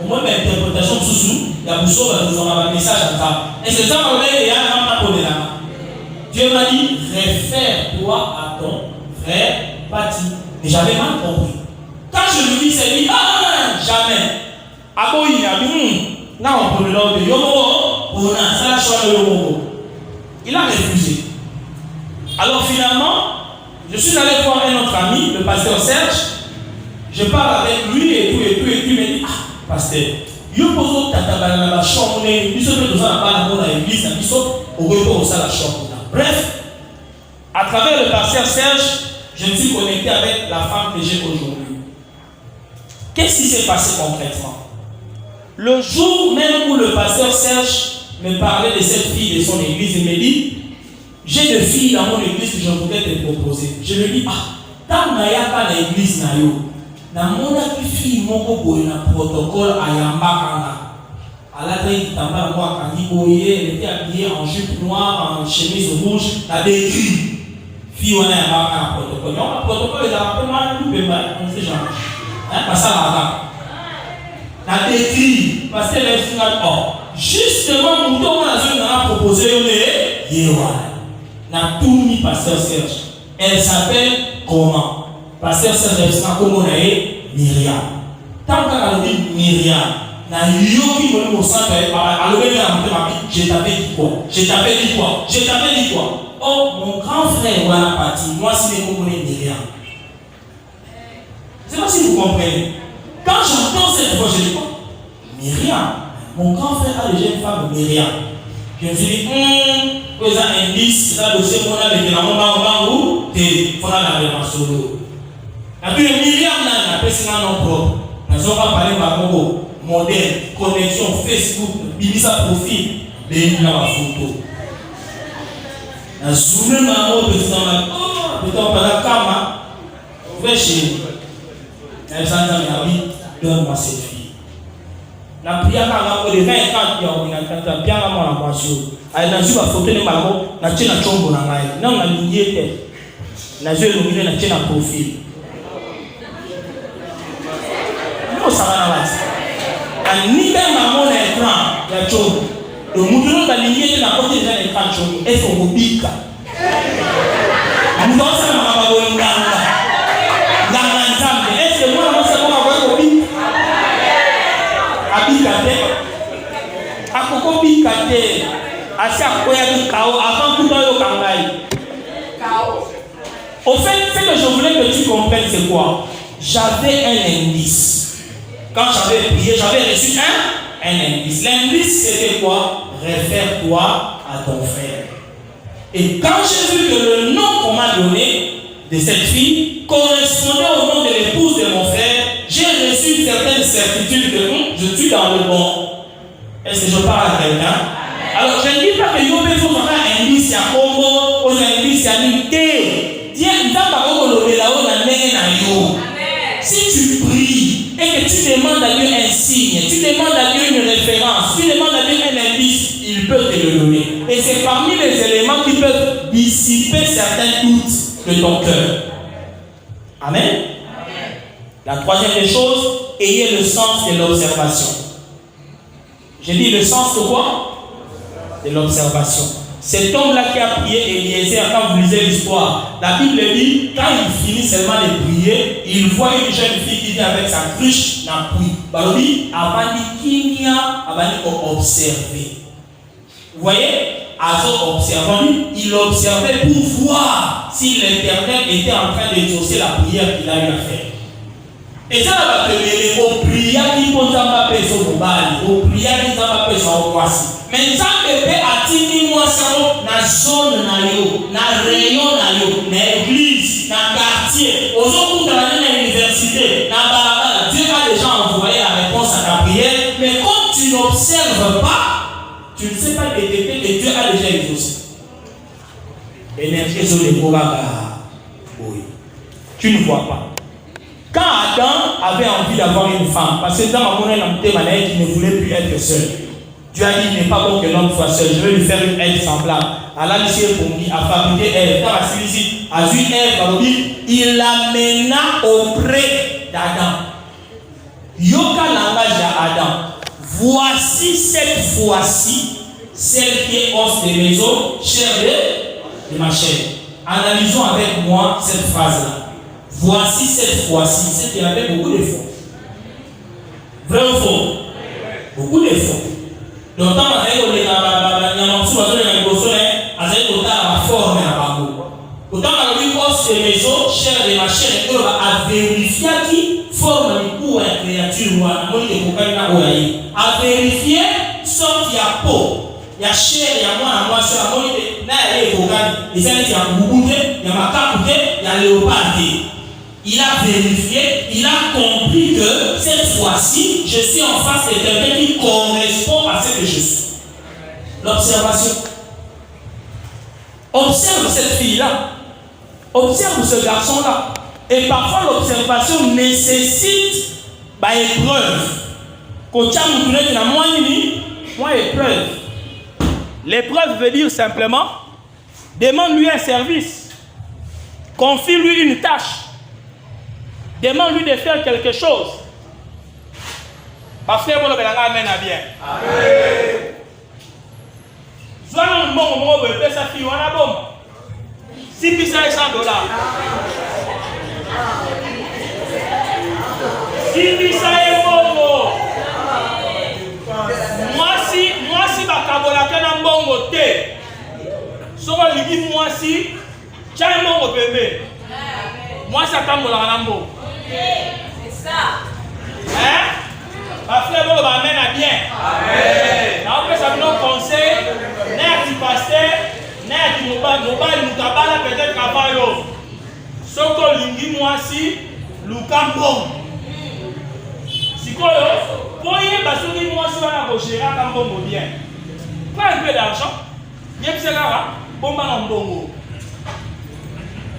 Speaker 1: Au moins, l'interprétation de Soussou, il y a beaucoup de choses, un message à ça. Et c'est ça, on est là, on a la main. Dieu m'a dit, réfère-toi à ton frère Pati. Mais j'avais mal compris. Quand je lui dis, c'est lui, jamais. Aboyi a dit, non, on peut le dire, il a refusé. Alors finalement, je suis allé voir un autre ami, le pasteur Serge. Je parle avec lui et tout. Il me dit, pasteur, il y a la chambre, il y a l'église, la chambre. Bref, à travers le pasteur Serge, je me suis connecté avec la femme que j'ai aujourd'hui. Qu'est-ce qui s'est passé concrètement? Le jour même où le pasteur Serge me parlait de cette fille de son église, il me dit, j'ai 2 filles dans mon église que je voudrais te proposer. Je lui dis, tant qu'il n'y a pas l'église, na mona fille moko boye na protocole ayamba à la train qui tamba moi quand il boye, elle était habillée en jupe noire, en chemise rouge, la décrit fille on a un protocole. Non, le protocole est un peu mal coupé, on sait jamais. Pas ça là. La décrit parce qu'elle est finale justement mouton on a zone a proposé on yewa. Na tout mis pasteur Serge. Elle s'appelle comment? Pasteur Serge c'est comme on a Myriam. Tant qu'on a dit Myriam, na yoki mon au centre alors je t'avais dit quoi? Oh mon grand frère voilà parti. Moi si je connais Myriam. Je sais pas si vous comprenez. Quand j'entends cette voix, je dis quoi? Myriam. Mon grand frère a déjà une femme Myriam. Je me suis dit, vous avez un indice, ça dossier qu'on a avec la maman ou t'es voilà la même solo. Et puis Myriam n'a pas passé un nom propre. Nous avons parlé de modèle, connexion, Facebook, Bibisa profil, de la photo. Nous avons zoomé ma mot, peut-être pas la cama, ouvert chez nous. Elle s'en a dit, donne-moi cette fille. La prière quand les 20 ans qui ont été bien à la moisson. Elle n'a pas photo de maman, n'a pas de chombo na ngai. Non, na lié na je le na tena profil. Non ça va na basi. Ani ba maman na écran ya chombo. Le mutuno ba lié na côté de l'écran chombo. Est-ce qu'on bika? Nous on ça na ba bo nganga. Nganga nzambe. Est-ce que moi on ça ko bika? Abikate, akoko bikate, asi akoya du chaos avant tout dans le kangai. Au fait, ce que je voulais que tu comprennes, c'est quoi? J'avais un indice. Quand j'avais prié, j'avais reçu un indice. L'indice, c'était quoi? Réfère-toi à ton frère. Et quand j'ai vu que le nom qu'on m'a donné de cette fille correspondait au nom de l'épouse de mon frère, j'ai reçu une certaine certitude que je suis dans le bon. Est-ce que je parle à quelqu'un? Alors je ne dis pas que Yobé faut faire un indice à Congo ou un indice à Nité. Dieu n'a pas de là-haut dans le. Si tu pries tu demandes à Dieu un signe, tu demandes à Dieu une référence, tu demandes à Dieu un indice, il peut te le donner. Et c'est parmi les éléments qui peuvent dissiper certains doutes de ton cœur. Amen. Amen. La troisième des choses, ayez le sens de l'observation. J'ai dit le sens de quoi? De l'observation. Cet homme-là qui a prié Eliezer, quand vous lisez l'histoire, la Bible dit, quand il finit seulement de prier, il voit une jeune fille qui vient avec sa cruche dans la pluie. Alors il dit, avant de observer. Vous voyez, il observait pour voir si l'Éternel était en train d'exaucer la prière qu'il a eu à faire. Et ça va te mener au prière qui pose un peu sur le bal, au prière qui pose un peu sur le voici. Mais ça bébé a tenu moi ça na zone na yo, na rayon na yo, na église, na quartier, aux autres dans l'université, na barabara. Dieu a déjà envoyé la réponse à ta prière, mais quand tu n'observes pas, tu ne sais pas détecter que Dieu a déjà exaucé. Énergie sur les bobaga. Oui. Tu ne vois pas. Quand Adam avait envie d'avoir une femme, parce que dans mon qui ne voulait plus être seul, Dieu a dit, il n'est pas bon que l'homme soit seul, je vais lui faire une aide semblable. Allah a fabriqué Ève. Quand a vu Ève, il l'amena auprès d'Adam. Yoka langage d'Adam. Voici cette fois-ci, celle qui est os de maison, chair de ma chair. Analysons avec moi cette phrase-là. Voici cette fois-ci, c'est qu'il y avait beaucoup de fois. Vrai ou faux? Beaucoup de fois. Donc, quand on a eu la forme autant on a eu os de maison, chair de ma chair, et on a vérifié qui forme la créature, à vérifier, sauf qu'il y a peau, il y a chair, il y a moi, il y a léopard. Il a vérifié, il a compris que cette fois-ci, je suis en face de quelqu'un qui correspond à ce que je suis. L'observation. Observe cette fille-là. Observe ce garçon-là. Et parfois, l'observation nécessite épreuve. Quand tu as épreuve. L'épreuve veut dire simplement, demande-lui un service. Confie-lui une tâche. Demande-lui de faire quelque chose. Parce que vous amène à bien. Amen. Si puis ça est $100. Si puis ça est bongo. Moi si bakabola kana bongo te. Soko ligi moi si tiens bongo bébé. Moi ça kambola nambo. C'est ça. Hein? Parce que vous m'amène à bien. Amen. Après ça nous conseille, n'est du pasteur, n'est du mobile, nous cabala peut-être qu'avant yo. Soko lingi moi si, lukambo. Si quoi yo? Pour y basoki moi si on a gérer kambo bien. Prends un peu d'argent. Bien que c'est là, bomba na mbongo.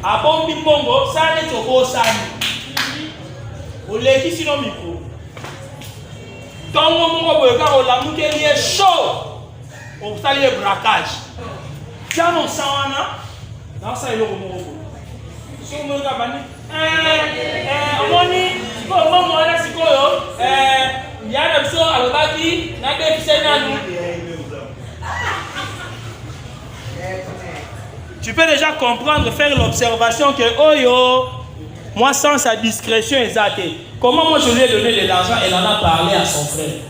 Speaker 1: A bombi mbongo, ça n'est pas ça. Au lait qui non micro. Tant que mon est chaud, on va aller braquage. Tiens, on s'en va. Dans ça, il y a un mot. Si on me regarde, il y a une chose à l'obaki, n'a pas de tu peux déjà comprendre, faire l'observation que, oh yo, moi sans sa discrétion exacte. Comment moi je lui ai donné de l'argent, elle en a parlé à son frère.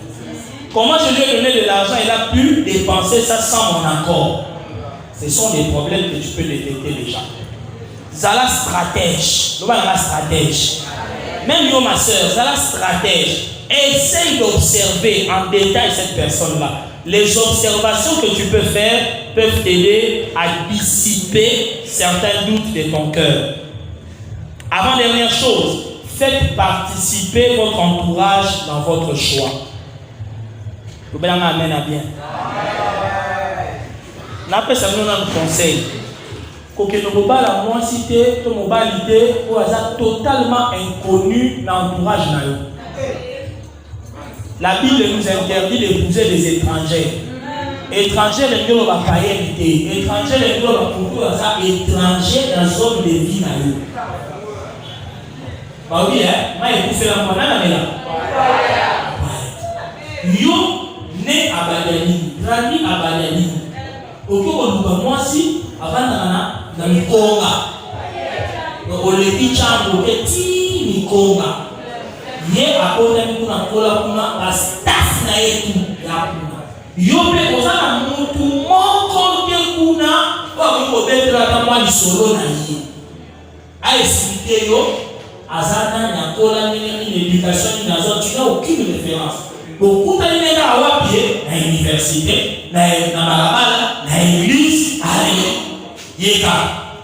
Speaker 1: Comment je lui ai donné de l'argent, elle a pu dépenser ça sans mon accord. Ce sont des problèmes que tu peux détecter déjà. Zala stratège. Zala stratège. Même yo ma soeur, Zala stratège. Essaye d'observer en détail cette personne-là. Les observations que tu peux faire peuvent t'aider à dissiper certains doutes de ton cœur. Avant-dernière chose, faites participer votre entourage dans votre choix. Vous pouvez l'amener à bien. N'après ça, nous avons un conseil. Quand nous avons la moitié, nous avons l'idée où elle est totalement inconnue dans l'entourage. La Bible nous interdit d'épouser des étrangers. Étrangers, les gens vont païenté. Étrangers, les gens vont pour ça. Étrangers dans la zone de vie. Bah oui, hein, moi, je suis la monnaie là. Yo, né à Badani, grandi à Badani. Au cours de moi, si, avant dans le Conga. On le dit, Tchambo, petit Nikonga. Yé a kona kuna kola kuna a staff na yetu ya kuna yope ozana mutu moko te kuna kwa ko betra ta mwa lisolo na ye a expliquer yo azana na kola ni éducation na zo tu n'as aucune référence beaucoup d'ailleurs à wapi na université na balabala na église allez yeka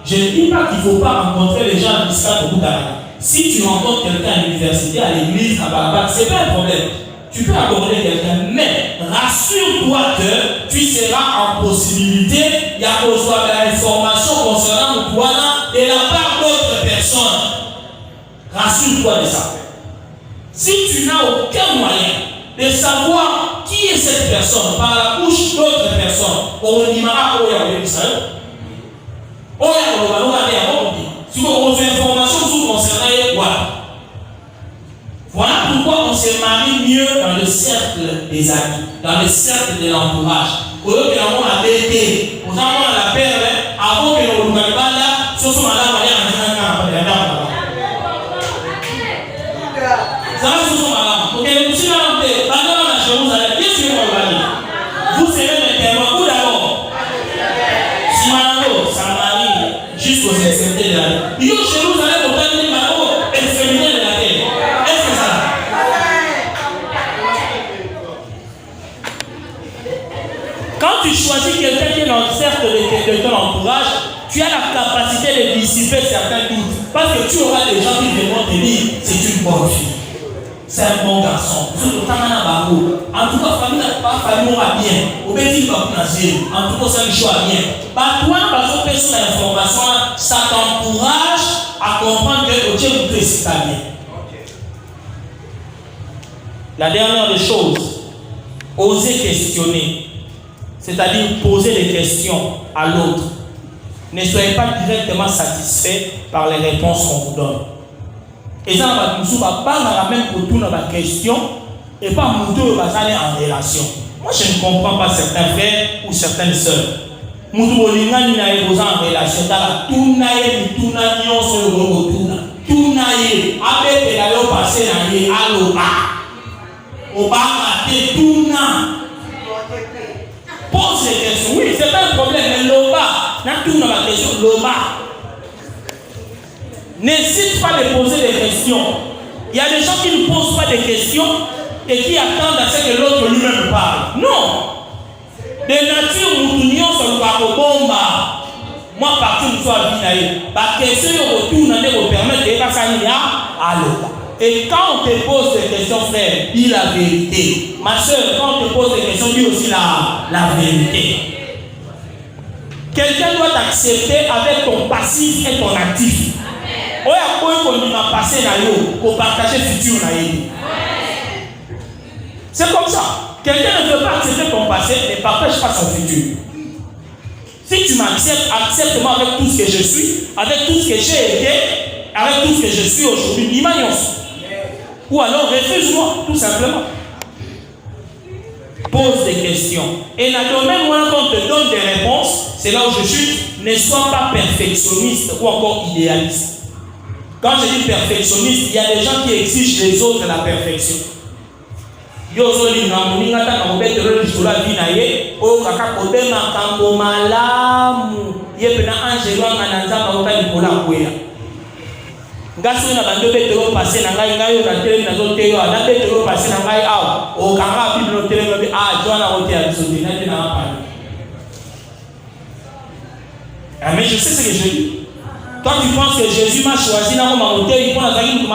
Speaker 1: je ne dis pas qu'il ne faut pas rencontrer les gens à l'islam au bout d'un. Si tu rencontres quelqu'un à l'université, à l'église, à Barabat, ce n'est pas un problème. Tu peux aborder quelqu'un, mais rassure-toi que tu seras en possibilité de recevoir de l'information concernant toi de la part d'autres personnes. Rassure-toi de ça. Si tu n'as aucun moyen de savoir qui est cette personne par la bouche d'autres personnes, on dit si vous avez des informations sur concernant voilà pourquoi on se marie mieux dans le cercle des amis, dans le cercle de l'entourage. Au lieu que l'on a été, on a la paix avant que l'on ne là, ce soit madame, ça va, ce soit madame. Ok, vous savez, vous serez maintenant où d'abord? Si madame, ça marie jusqu'aux extrémités de la vie. Jérusalem, au temps de Maro, extrémité de la terre. Est-ce que ça? Quand tu choisis quelqu'un qui est dans le cercle de ton entourage, tu as la capacité de dissiper certains doutes. Parce que tu auras des gens qui vont te dire c'est une bonne fille. C'est un bon garçon. En tout cas, famille n'a pas famille va bien. Au béni va vous nager. En tout cas, ça le choix bien. Par toi, parce que sur l'information, ça t'encourage à comprendre que Dieu vous précise bien. La dernière des choses, oser questionner. C'est-à-dire poser des questions à l'autre. Ne soyez pas directement satisfait par les réponses qu'on vous donne. Et ça, nous va pas dans la même retour dans la question et pas nous va aller en relation. Moi, je ne comprends pas certains frères ou certaines sœurs. Nous voulons aller en relation. Dans tout naïe, tout naïe, on se retrouve. Tout naïe, avec les allo passé naïe, allo bas. Au bas, tout naïe. Pose des questions. Oui, c'est pas un problème, mais l'oba, n'a tout dans la question, l'oba. N'hésite pas de poser des questions. Il y a des gens qui ne posent pas des questions et qui attendent à ce que l'autre lui-même parle. Non. De nature, nous unions sur le bomba. Moi, partout où je suis, la question retourne vous permet de faire ça à l'autre. Et quand on te pose des questions, frère, dis la vérité. Ma soeur, quand on te pose des questions, dis aussi la vérité. Quelqu'un doit t'accepter avec ton passif et ton actif. On a quoi qu'on a passé dans l'eau pour partager le futur. C'est comme ça. Quelqu'un ne veut pas accepter ton passé, ne partage pas son futur. Si tu m'acceptes, accepte-moi avec tout ce que je suis, avec tout ce que j'ai été, avec tout ce que je suis aujourd'hui. L'imagnos. Ou alors refuse-moi, tout simplement. Pose des questions. Et dans le domaine où on te donne des réponses, c'est là où je suis. Ne sois pas perfectionniste ou encore idéaliste. Quand je dis perfectionniste, il y a des gens qui exigent des autres la perfection. Mais je sais ce que je dis. Toi, tu penses que Jésus m'a choisi dans mon hôtel, il prend la gueule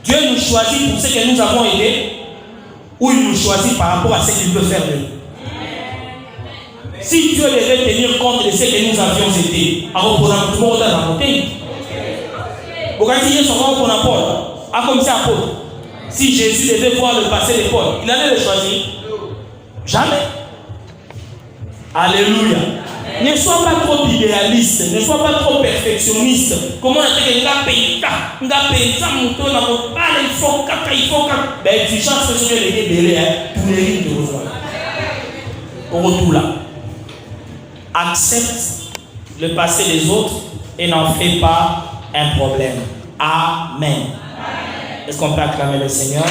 Speaker 1: Dieu nous choisit pour ce que nous avons été, ou il nous choisit par rapport à ce qu'il veut faire de nous. Si Dieu devait tenir compte de ce que nous avions été, alors pour un tout dans mon hôtel, vous voyez son nom pour apôtre, comme ça apôtre. Si Jésus devait voir le passé de Paul, il allait le choisir? Jamais. Alléluia. Ne sois pas trop idéaliste, ne sois pas trop perfectionniste. Comment on dit que il faut ben exigence que sur les délais pour les lignes de au retour là. Accepte le passé des autres et n'en fais pas un problème. Amen. Est-ce qu'on peut acclamer le Seigneur?